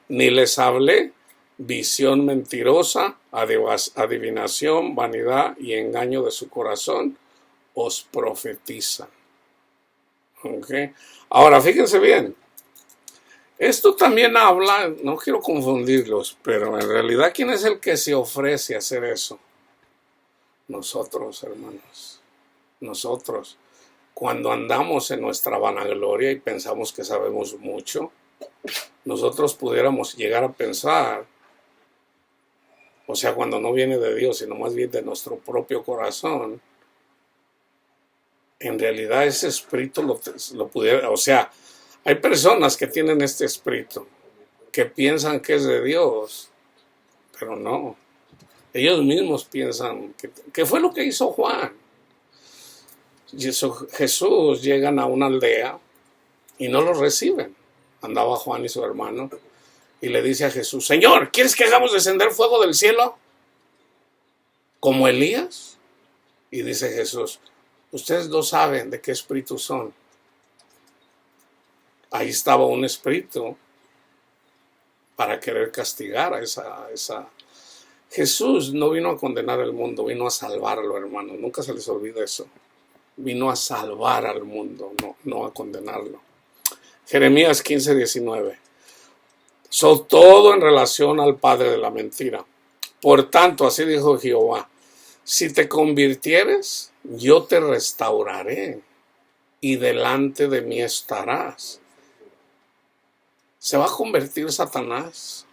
ni les hablé. Visión mentirosa, adivinación, vanidad y engaño de su corazón os profetizan. ¿Okay? Ahora, fíjense bien. Esto también habla, no quiero confundirlos, pero en realidad, ¿quién es el que se ofrece a hacer eso? Nosotros, hermanos. Nosotros. Cuando andamos en nuestra vanagloria y pensamos que sabemos mucho, nosotros pudiéramos llegar a pensar, o sea, cuando no viene de Dios, sino más bien de nuestro propio corazón, en realidad ese espíritu lo pudiera, o sea, hay personas que tienen este espíritu, que piensan que es de Dios, pero no. Ellos mismos piensan que fue lo que hizo Juan. Jesús llegan a una aldea y no lo reciben. Andaba Juan y su hermano y le dice a Jesús, Señor, ¿quieres que hagamos descender fuego del cielo? ¿Como Elías? Y dice Jesús, ustedes no saben de qué espíritu son. Ahí estaba un espíritu para querer castigar a esa. Jesús no vino a condenar al mundo, vino a salvarlo, hermano. Nunca se les olvide eso. Vino a salvar al mundo, no a condenarlo. Jeremías 15:19. Todo en relación al padre de la mentira. Por tanto, así dijo Jehová, si te convirtieres, yo te restauraré y delante de mí estarás. Se va a convertir Satanás.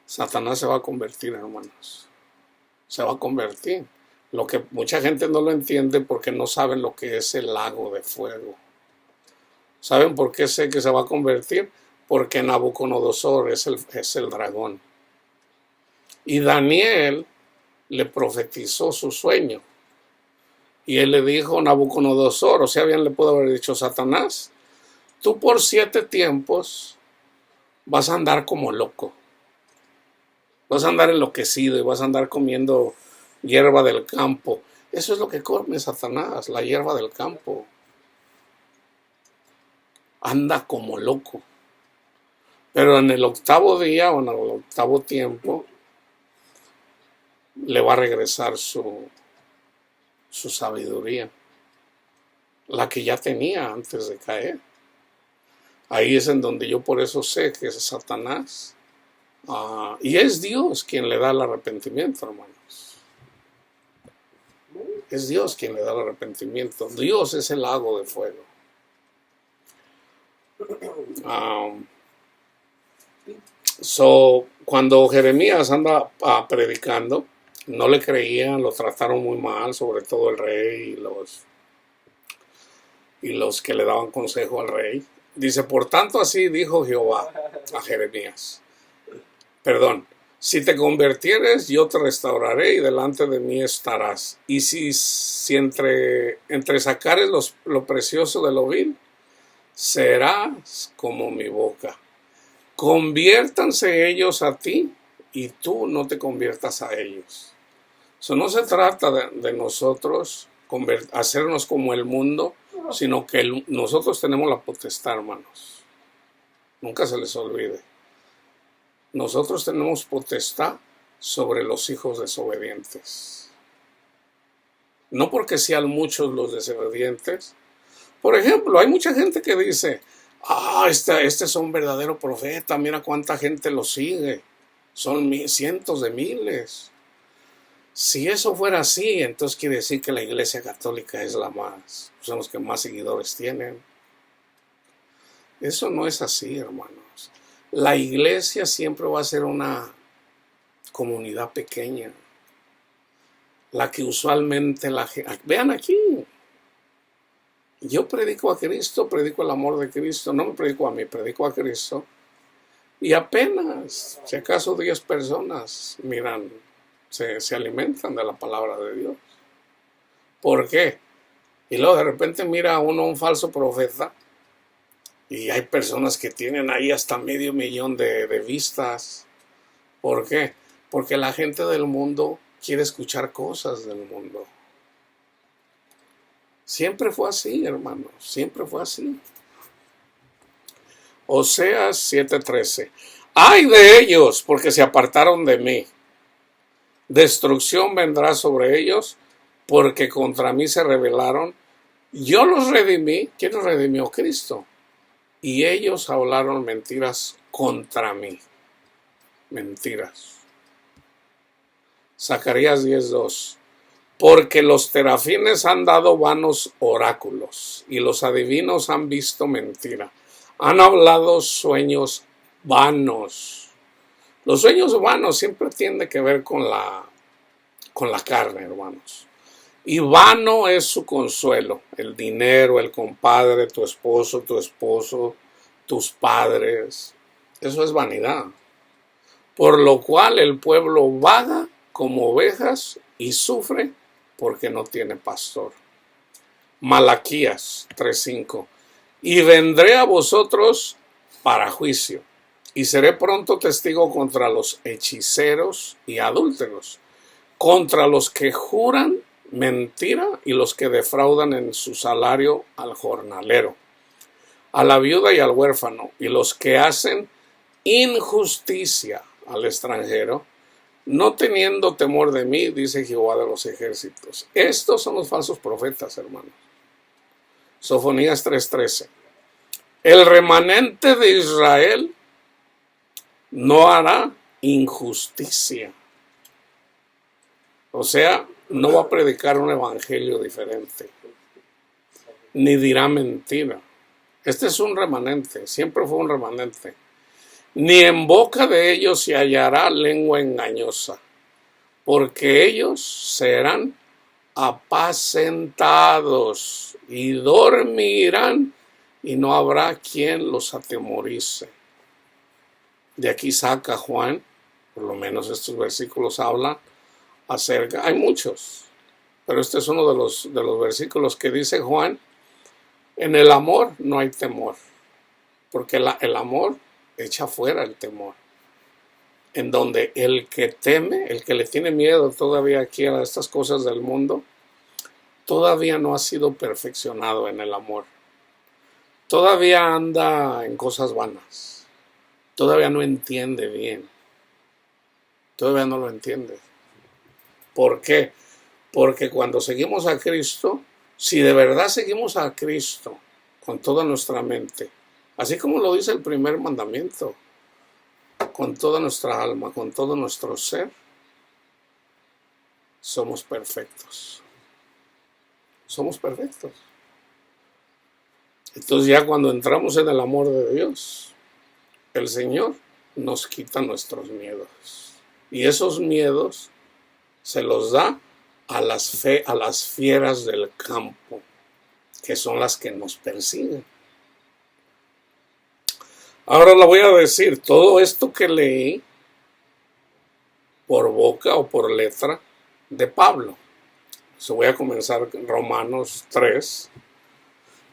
Satanás se va a convertir, hermanos. Se va a convertir. Lo que mucha gente no lo entiende porque no saben lo que es el lago de fuego. ¿Saben por qué sé que se va a convertir? Porque Nabucodonosor es el dragón. Y Daniel le profetizó su sueño. Y él le dijo a Nabucodonosor, o sea, bien le pudo haber dicho Satanás, tú por 7 tiempos vas a andar como loco. Vas a andar enloquecido y vas a andar comiendo hierba del campo. Eso es lo que come Satanás, la hierba del campo. Anda como loco. Pero en el 8º día o en el 8º tiempo le va a regresar su sabiduría, la que ya tenía antes de caer. Ahí es en donde yo por eso sé que es Satanás. Y es Dios quien le da el arrepentimiento, hermanos. Es Dios quien le da el arrepentimiento. Dios es el lago de fuego. Cuando Jeremías anda predicando, no le creían, lo trataron muy mal, sobre todo el rey y los que le daban consejo al rey. Dice, por tanto así dijo Jehová a Jeremías. Perdón, si te convirtieres, yo te restauraré y delante de mí estarás. Y si entre sacares lo precioso de lo vil, serás como mi boca. Conviértanse ellos a ti y tú no te conviertas a ellos. Eso no se trata de nosotros hacernos como el mundo, sino que nosotros tenemos la potestad, hermanos. Nunca se les olvide. Nosotros tenemos potestad sobre los hijos desobedientes. No porque sean muchos los desobedientes. Por ejemplo, hay mucha gente que dice, este es un verdadero profeta, mira cuánta gente lo sigue. Son cientos de miles. Si eso fuera así, entonces quiere decir que la Iglesia Católica es son los que más seguidores tienen. Eso no es así, hermanos. La iglesia siempre va a ser una comunidad pequeña. La que usualmente la gente... Vean aquí. Yo predico a Cristo, predico el amor de Cristo. No me predico a mí, predico a Cristo. Y apenas, si acaso 10 personas, miran, se alimentan de la palabra de Dios. ¿Por qué? Y luego de repente mira uno un falso profeta. Y hay personas que tienen ahí hasta 500,000 de vistas. ¿Por qué? Porque la gente del mundo quiere escuchar cosas del mundo. Siempre fue así, hermanos. Siempre fue así. Oseas 7:13. ¡Ay de ellos! Porque se apartaron de mí. Destrucción vendrá sobre ellos, porque contra mí se rebelaron. Yo los redimí. ¿Quién los redimió? Cristo. Y ellos hablaron mentiras contra mí. Mentiras. Zacarías 10:2. Porque los terafines han dado vanos oráculos y los adivinos han visto mentira. Han hablado sueños vanos. Los sueños vanos siempre tienen que ver con la carne, hermanos. Y vano es su consuelo, el dinero, el compadre, tu esposo, tus padres. Eso es vanidad. Por lo cual el pueblo vaga como ovejas y sufre porque no tiene pastor. Malaquías 3:5. Y vendré a vosotros para juicio, y seré pronto testigo contra los hechiceros y adúlteros, contra los que juran mentira y los que defraudan en su salario al jornalero, a la viuda y al huérfano, y los que hacen injusticia al extranjero, no teniendo temor de mí, dice Jehová de los ejércitos. Estos son los falsos profetas, hermanos. Sofonías 3:13. El remanente de Israel no hará injusticia. O sea, no va a predicar un evangelio diferente, ni dirá mentira. Este es un remanente, siempre fue un remanente. Ni en boca de ellos se hallará lengua engañosa, porque ellos serán apacentados y dormirán, y no habrá quien los atemorice. De aquí saca Juan Por lo menos estos versículos hablan acerca, hay muchos, pero este es uno de los versículos que dice Juan: en el amor no hay temor, porque el amor echa fuera el temor. En donde el que teme, el que le tiene miedo todavía aquí a estas cosas del mundo, todavía no ha sido perfeccionado en el amor. Todavía anda en cosas vanas. Todavía no entiende bien. Todavía no lo entiende. ¿Por qué? Porque cuando seguimos a Cristo, si de verdad seguimos a Cristo con toda nuestra mente, así como lo dice el primer mandamiento, con toda nuestra alma, con todo nuestro ser, somos perfectos. Somos perfectos. Entonces ya cuando entramos en el amor de Dios, el Señor nos quita nuestros miedos. Y esos miedos se los da a las fieras del campo, que son las que nos persiguen. Ahora le voy a decir, todo esto que leí por boca o por letra de Pablo. Voy a comenzar con Romanos 3.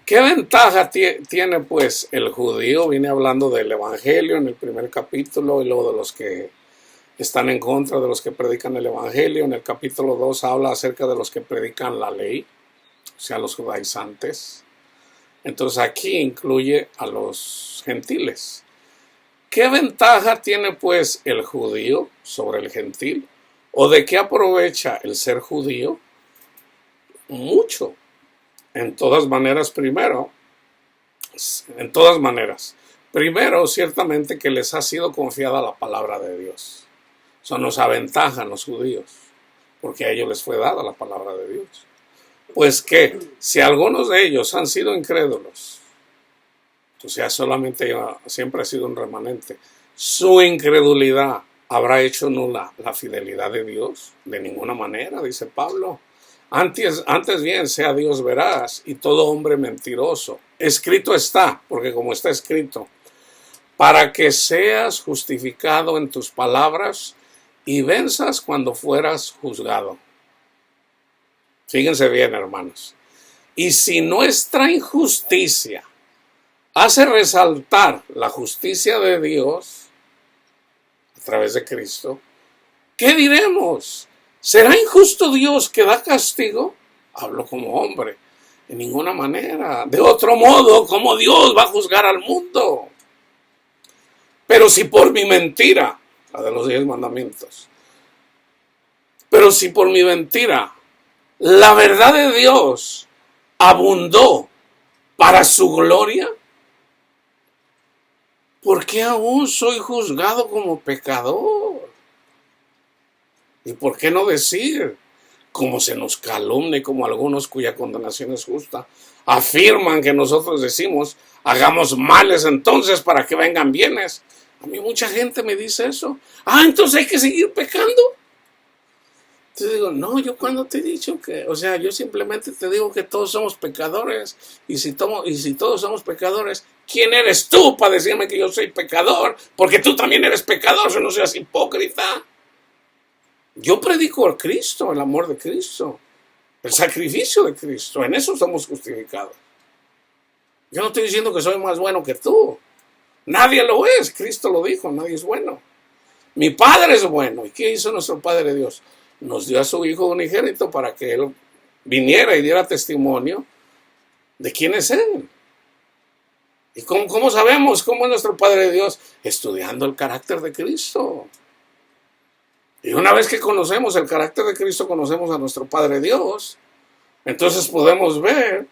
¿Qué ventaja tiene pues el judío? Viene hablando del evangelio en el primer capítulo y luego de los que están en contra de los que predican el evangelio. En el capítulo 2 habla acerca de los que predican la ley, o sea, los judaizantes. Entonces aquí incluye a los gentiles. ¿Qué ventaja tiene pues el judío sobre el gentil? ¿O de qué aprovecha el ser judío? Mucho. En todas maneras, primero, ciertamente que les ha sido confiada la palabra de Dios. Eso nos aventaja a los judíos, porque a ellos les fue dada la palabra de Dios. Pues que si algunos de ellos han sido incrédulos, o sea, siempre ha sido un remanente, su incredulidad habrá hecho nula la fidelidad de Dios. De ninguna manera, dice Pablo. Antes bien sea Dios veraz y todo hombre mentiroso. Escrito está, porque como está escrito, para que seas justificado en tus palabras y venzas cuando fueras juzgado. Fíjense bien, hermanos. Y si nuestra injusticia hace resaltar la justicia de Dios a través de Cristo, ¿qué diremos? ¿Será injusto Dios que da castigo? Hablo como hombre. En ninguna manera. De otro modo, ¿cómo Dios va a juzgar al mundo? Pero si por mi mentira, la de los 10 mandamientos, pero si por mi mentira la verdad de Dios abundó para su gloria, ¿por qué aún soy juzgado como pecador? ¿Y por qué no decir, como se nos calumnia, como algunos cuya condenación es justa, afirman que nosotros decimos, hagamos males entonces para que vengan bienes? A mí mucha gente me dice eso. Entonces hay que seguir pecando. Te digo, no, yo cuando te he dicho que, o sea, yo simplemente te digo que todos somos pecadores. Y si todos somos pecadores, ¿quién eres tú para decirme que yo soy pecador? Porque tú también eres pecador, no seas hipócrita. Yo predico a Cristo, el amor de Cristo, el sacrificio de Cristo. En eso somos justificados. Yo no estoy diciendo que soy más bueno que tú. Nadie lo es. Cristo lo dijo, nadie es bueno. Mi Padre es bueno. ¿Y qué hizo nuestro Padre Dios? Nos dio a su Hijo unigénito para que Él viniera y diera testimonio de quién es Él. ¿Y cómo sabemos cómo es nuestro Padre Dios? Estudiando el carácter de Cristo. Y una vez que conocemos el carácter de Cristo, conocemos a nuestro Padre Dios, entonces podemos ver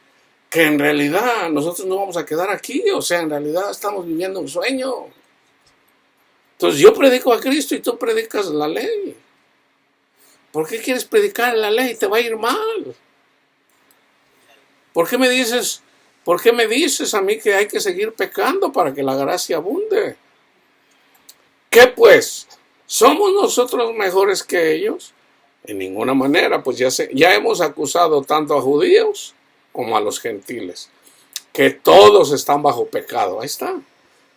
que en realidad nosotros no vamos a quedar aquí, o sea, en realidad estamos viviendo un sueño. Entonces yo predico a Cristo y tú predicas la ley. ¿Por qué quieres predicar la ley? Te va a ir mal. ¿Por qué me dices a mí que hay que seguir pecando para que la gracia abunde? ¿Qué pues? ¿Somos nosotros mejores que ellos? En ninguna manera, pues ya hemos acusado tanto a judíos como a los gentiles, que todos están bajo pecado. Ahí está.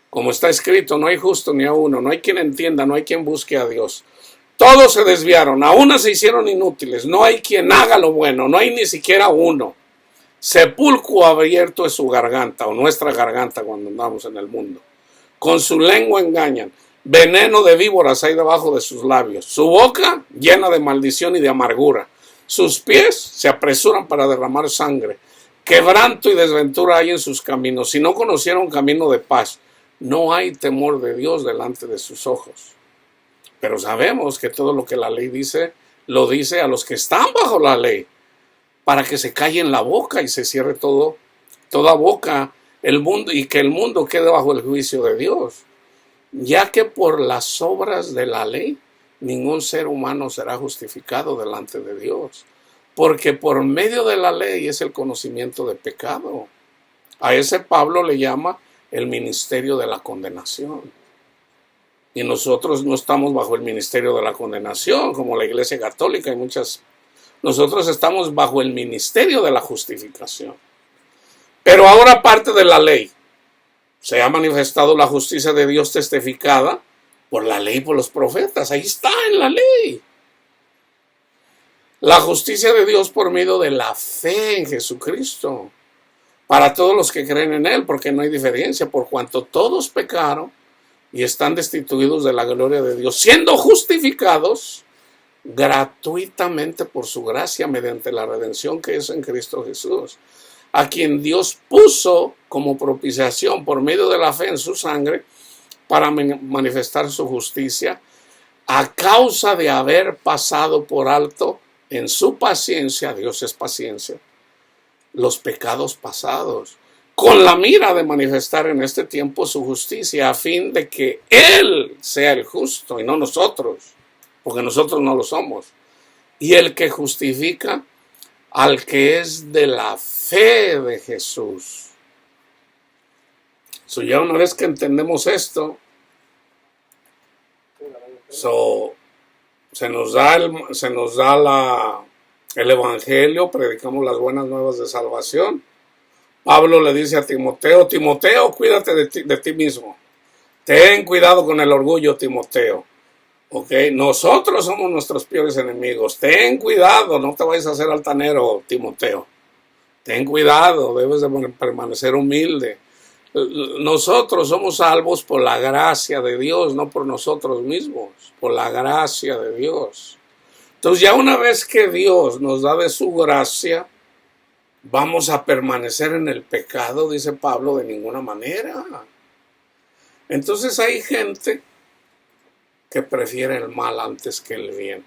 Como está escrito, no hay justo ni a uno, no hay quien entienda, no hay quien busque a Dios. Todos se desviaron, a una se hicieron inútiles, no hay quien haga lo bueno, no hay ni siquiera uno. Sepulcro abierto es su garganta, o nuestra garganta cuando andamos en el mundo. Con su lengua engañan, veneno de víboras hay debajo de sus labios, su boca llena de maldición y de amargura, sus pies se apresuran para derramar sangre, quebranto y desventura hay en sus caminos, si no conocieron camino de paz, no hay temor de Dios delante de sus ojos. Pero sabemos que todo lo que la ley dice, lo dice a los que están bajo la ley, para que se callen la boca y se cierre toda boca el mundo, y que el mundo quede bajo el juicio de Dios, ya que por las obras de la ley ningún ser humano será justificado delante de Dios, porque por medio de la ley es el conocimiento de pecado. A ese Pablo le llama el ministerio de la condenación. Y nosotros no estamos bajo el ministerio de la condenación, como la Iglesia Católica y muchas. Nosotros estamos bajo el ministerio de la justificación. Pero ahora, aparte de la ley, se ha manifestado la justicia de Dios testificada por la ley y por los profetas. Ahí está en la ley. La justicia de Dios por medio de la fe en Jesucristo, para todos los que creen en Él, porque no hay diferencia, por cuanto todos pecaron y están destituidos de la gloria de Dios, siendo justificados gratuitamente por su gracia mediante la redención que es en Cristo Jesús, a quien Dios puso como propiciación por medio de la fe en su sangre para manifestar su justicia, a causa de haber pasado por alto en su paciencia, Dios es paciencia, los pecados pasados, con la mira de manifestar en este tiempo su justicia, a fin de que Él sea el justo y no nosotros, porque nosotros no lo somos, y el que justifica al que es de la fe de Jesús. Ya una vez que entendemos esto, se nos da el evangelio, predicamos las buenas nuevas de salvación. Pablo le dice a Timoteo, cuídate de ti mismo. Ten cuidado con el orgullo, Timoteo. Okay. Nosotros somos nuestros peores enemigos. Ten cuidado, no te vayas a hacer altanero, Timoteo. Ten cuidado, debes de permanecer humilde. Nosotros somos salvos por la gracia de Dios, no por nosotros mismos, por la gracia de Dios. Entonces ya una vez que Dios nos da de su gracia, ¿vamos a permanecer en el pecado? Dice Pablo, de ninguna manera. Entonces hay gente que prefiere el mal antes que el bien.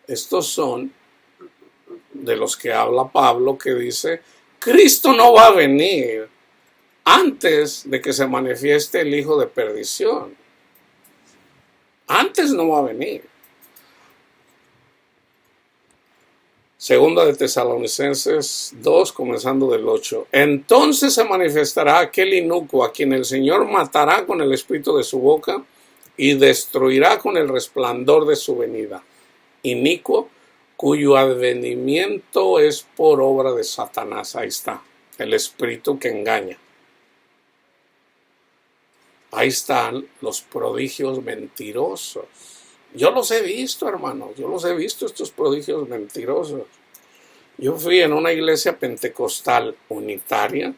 Estos son de los que habla Pablo, que dice, Cristo no va a venir antes de que se manifieste el hijo de perdición. Antes no va a venir. Segunda de Tesalonicenses 2, comenzando del 8. Entonces se manifestará aquel inicuo a quien el Señor matará con el espíritu de su boca y destruirá con el resplandor de su venida. Inicuo, cuyo advenimiento es por obra de Satanás. Ahí está, el espíritu que engaña. Ahí están los prodigios mentirosos. Yo los he visto, hermano. Yo los he visto, estos prodigios mentirosos. Yo fui en una iglesia pentecostal unitaria.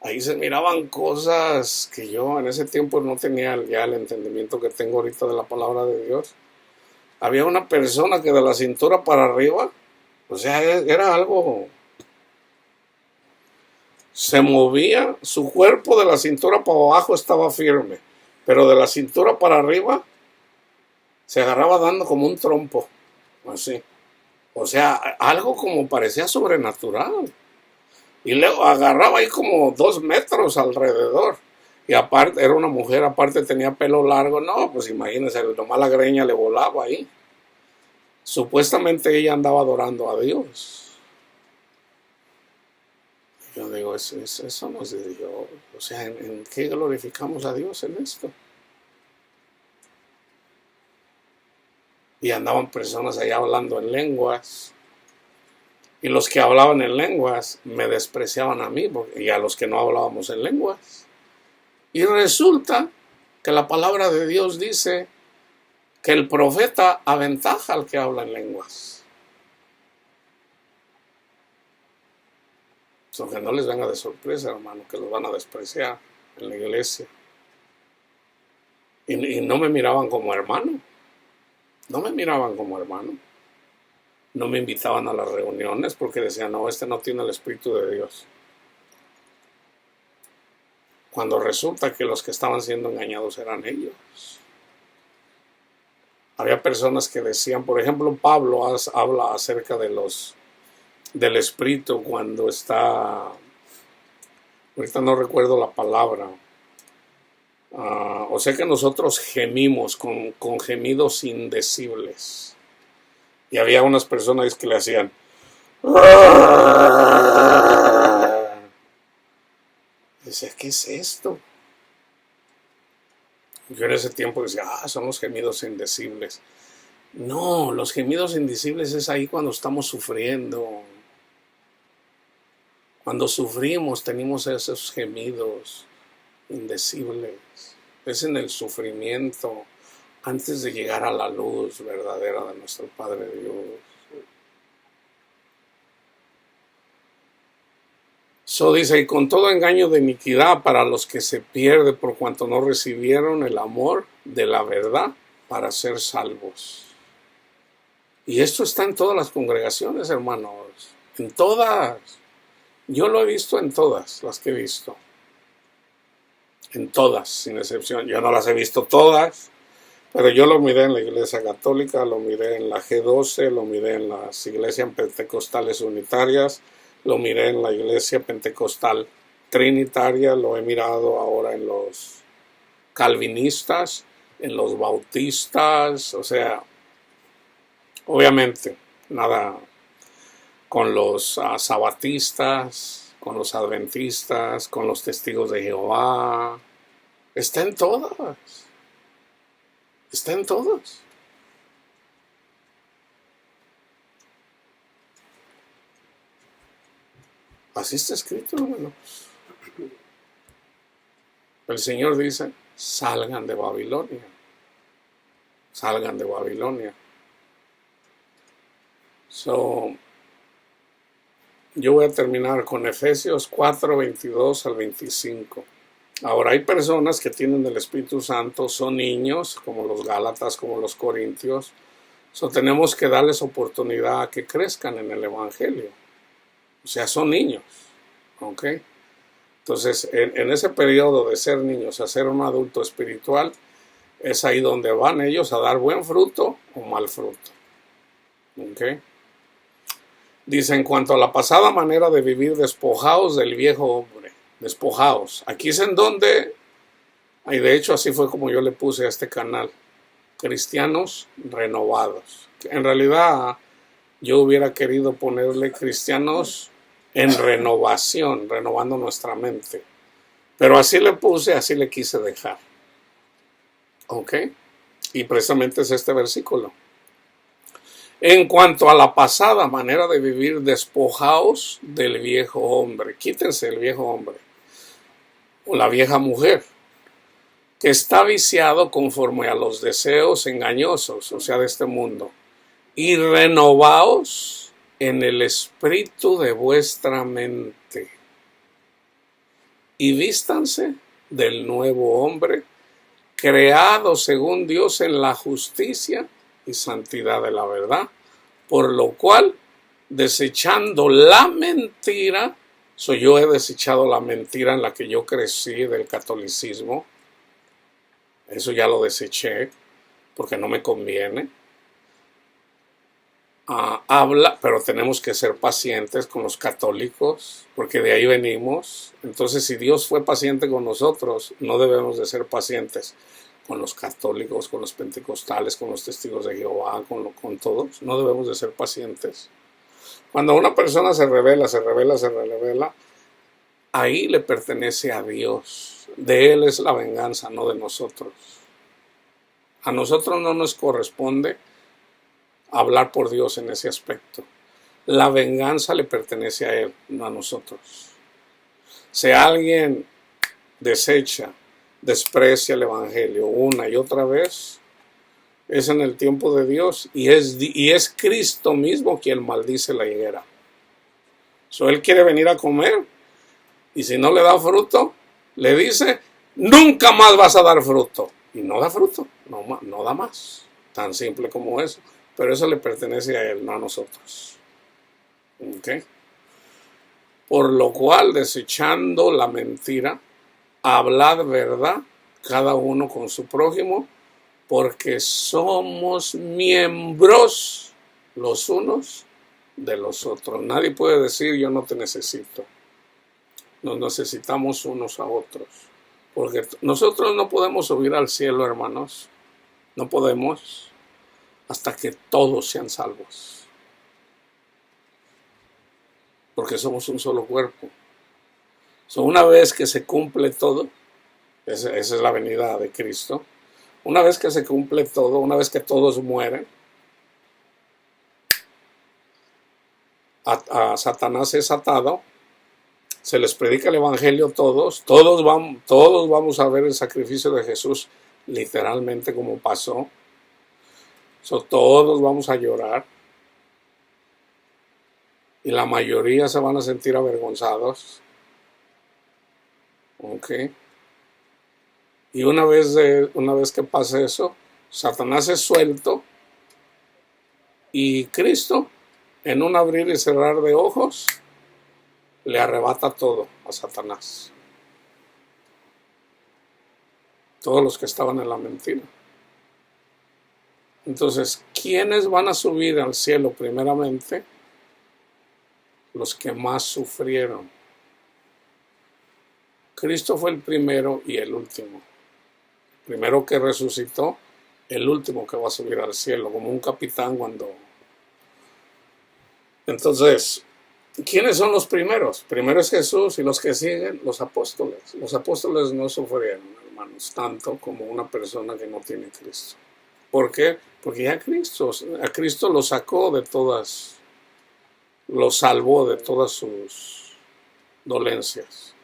Ahí se miraban cosas que yo en ese tiempo no tenía ya el entendimiento que tengo ahorita de la palabra de Dios. Había una persona que de la cintura para arriba, o sea, era algo. Se movía, su cuerpo de la cintura para abajo estaba firme, pero de la cintura para arriba se agarraba dando como un trompo, así. O sea, algo como parecía sobrenatural. Y luego agarraba ahí como 2 metros alrededor. Y aparte, era una mujer, aparte tenía pelo largo. No, pues imagínense, nomás la greña le volaba ahí. Supuestamente ella andaba adorando a Dios. Yo digo, eso no es de Dios. O sea, ¿en qué glorificamos a Dios en esto? Y andaban personas allá hablando en lenguas. Y los que hablaban en lenguas me despreciaban a mí y a los que no hablábamos en lenguas. Y resulta que la palabra de Dios dice que el profeta aventaja al que habla en lenguas. So, que no les venga de sorpresa, hermano, que los van a despreciar en la iglesia. Y no me miraban como hermano. No me miraban como hermano. No me invitaban a las reuniones porque decían, no, este no tiene el Espíritu de Dios. Cuando resulta que los que estaban siendo engañados eran ellos. Había personas que decían, por ejemplo, Pablo habla acerca del Espíritu cuando está, ahorita no recuerdo la palabra, o sea que nosotros gemimos con gemidos indecibles. Y había unas personas que le hacían, dice, ¿qué es esto? Yo en ese tiempo decía, son los gemidos indecibles. No, los gemidos indecibles es ahí cuando estamos sufriendo. Cuando sufrimos tenemos esos gemidos indecibles. Es en el sufrimiento antes de llegar a la luz verdadera de nuestro Padre Dios. So dice, y con todo engaño de iniquidad para los que se pierde por cuanto no recibieron el amor de la verdad para ser salvos. Y esto está en todas las congregaciones, hermanos. En todas. Yo lo he visto en todas las que he visto. En todas, sin excepción. Yo no las he visto todas, pero yo lo miré en la Iglesia Católica, lo miré en la G12, lo miré en las iglesias pentecostales unitarias, lo miré en la Iglesia Pentecostal Trinitaria, lo he mirado ahora en los calvinistas, en los bautistas, o sea, obviamente, nada con los sabatistas, con los adventistas, con los testigos de Jehová. Está en todas. Está en todas. Así está escrito, hermano. El Señor dice, salgan de Babilonia. Salgan de Babilonia. Yo voy a terminar con Efesios 4, 22 al 25. Ahora, hay personas que tienen el Espíritu Santo, son niños, como los Gálatas, como los Corintios. Tenemos que darles oportunidad a que crezcan en el Evangelio. O sea, son niños. ¿Ok? Entonces, en ese periodo de ser niños a ser un adulto espiritual, es ahí donde van ellos a dar buen fruto o mal fruto. ¿Ok? Dice, en cuanto a la pasada manera de vivir, despojaos del viejo hombre. Despojaos. Aquí es en donde, y de hecho así fue como yo le puse a este canal, cristianos renovados. En realidad yo hubiera querido ponerle cristianos en renovación, renovando nuestra mente. Pero así le puse, así le quise dejar. ¿Ok? Y precisamente es este versículo. En cuanto a la pasada manera de vivir, despojaos del viejo hombre. Quítense el viejo hombre o la vieja mujer que está viciado conforme a los deseos engañosos, o sea, de este mundo. Y renovaos en el espíritu de vuestra mente. Y vístanse del nuevo hombre, creado según Dios en la justicia y santidad de la verdad, por lo cual, desechando la mentira, yo he desechado la mentira en la que yo crecí del catolicismo, eso ya lo deseché, porque no me conviene. Habla, pero tenemos que ser pacientes con los católicos, porque de ahí venimos. Entonces, si Dios fue paciente con nosotros, no debemos de ser pacientes con los católicos, con los pentecostales, con los testigos de Jehová, con todos. No debemos de ser pacientes. Cuando una persona se revela, ahí le pertenece a Dios. De Él es la venganza, no de nosotros. A nosotros no nos corresponde hablar por Dios en ese aspecto. La venganza le pertenece a Él, no a nosotros. Si alguien desecha desprecia el evangelio una y otra vez, es en el tiempo de Dios y es Cristo mismo quien maldice la higuera. Él quiere venir a comer y si no le da fruto, le dice, nunca más vas a dar fruto. Y no da fruto, no da más. Tan simple como eso. Pero eso le pertenece a Él, no a nosotros. ¿Okay? Por lo cual, desechando la mentira, hablad verdad, cada uno con su prójimo, porque somos miembros los unos de los otros. Nadie puede decir yo no te necesito. Nos necesitamos unos a otros. Porque nosotros no podemos subir al cielo, hermanos. No podemos hasta que todos sean salvos. Porque somos un solo cuerpo. Una vez que se cumple todo, esa es la venida de Cristo. Una vez que se cumple todo, una vez que todos mueren, a Satanás es atado, se les predica el evangelio a todos vamos a ver el sacrificio de Jesús literalmente como pasó. Todos vamos a llorar y la mayoría se van a sentir avergonzados. Okay. Y una vez que pase eso, Satanás es suelto y Cristo, en un abrir y cerrar de ojos, le arrebata todo a Satanás. Todos los que estaban en la mentira. Entonces, ¿quiénes van a subir al cielo primeramente? Los que más sufrieron. Cristo fue el primero y el último. Primero que resucitó, el último que va a subir al cielo, como un capitán cuando... Entonces, ¿quiénes son los primeros? Primero es Jesús y los que siguen, los apóstoles. Los apóstoles no sufrieron, hermanos, tanto como una persona que no tiene Cristo. ¿Por qué? Porque ya a Cristo lo sacó de todas, lo salvó de todas sus dolencias.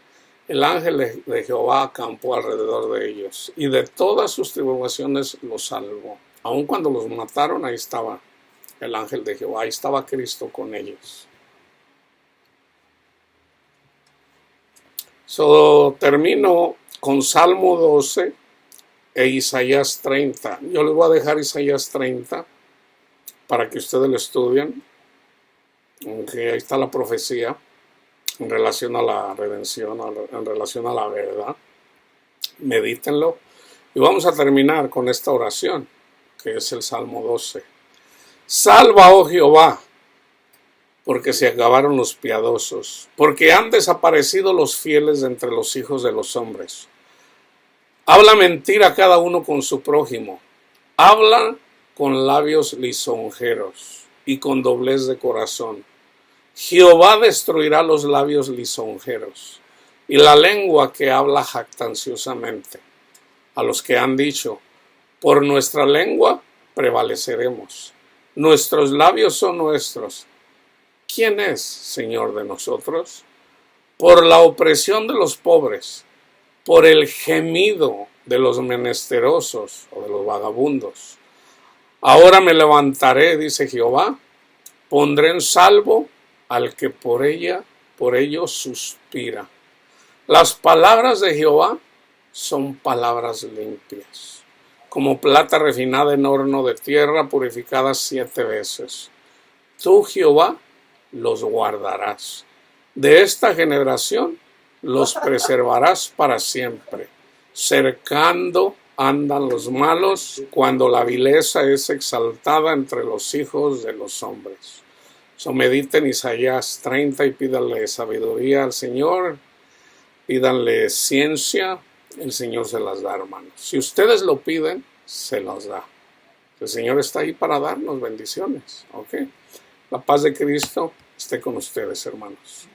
El ángel de Jehová acampó alrededor de ellos y de todas sus tribulaciones los salvó. Aun cuando los mataron, ahí estaba el ángel de Jehová, ahí estaba Cristo con ellos. Termino con Salmo 12 e Isaías 30. Yo les voy a dejar Isaías 30 para que ustedes lo estudien. Aunque ahí está la profecía en relación a la redención, en relación a la verdad. Medítenlo. Y vamos a terminar con esta oración, que es el Salmo 12. Salva, oh Jehová, porque se acabaron los piadosos, porque han desaparecido los fieles de entre los hijos de los hombres. Habla mentira cada uno con su prójimo. Habla con labios lisonjeros y con doblez de corazón. Jehová destruirá los labios lisonjeros y la lengua que habla jactanciosamente. A los que han dicho, por nuestra lengua prevaleceremos. Nuestros labios son nuestros. ¿Quién es Señor de nosotros? Por la opresión de los pobres, por el gemido de los menesterosos o de los vagabundos. Ahora me levantaré, dice Jehová, pondré en salvo al que por ello suspira. Las palabras de Jehová son palabras limpias, como plata refinada en horno de tierra, purificada 7 veces. Tú, Jehová, los guardarás. De esta generación los preservarás para siempre. Cercando andan los malos cuando la vileza es exaltada entre los hijos de los hombres. Mediten Isaías 30 y pídanle sabiduría al Señor, pídanle ciencia, el Señor se las da, hermanos. Si ustedes lo piden, se las da. El Señor está ahí para darnos bendiciones, ¿ok? La paz de Cristo esté con ustedes, hermanos.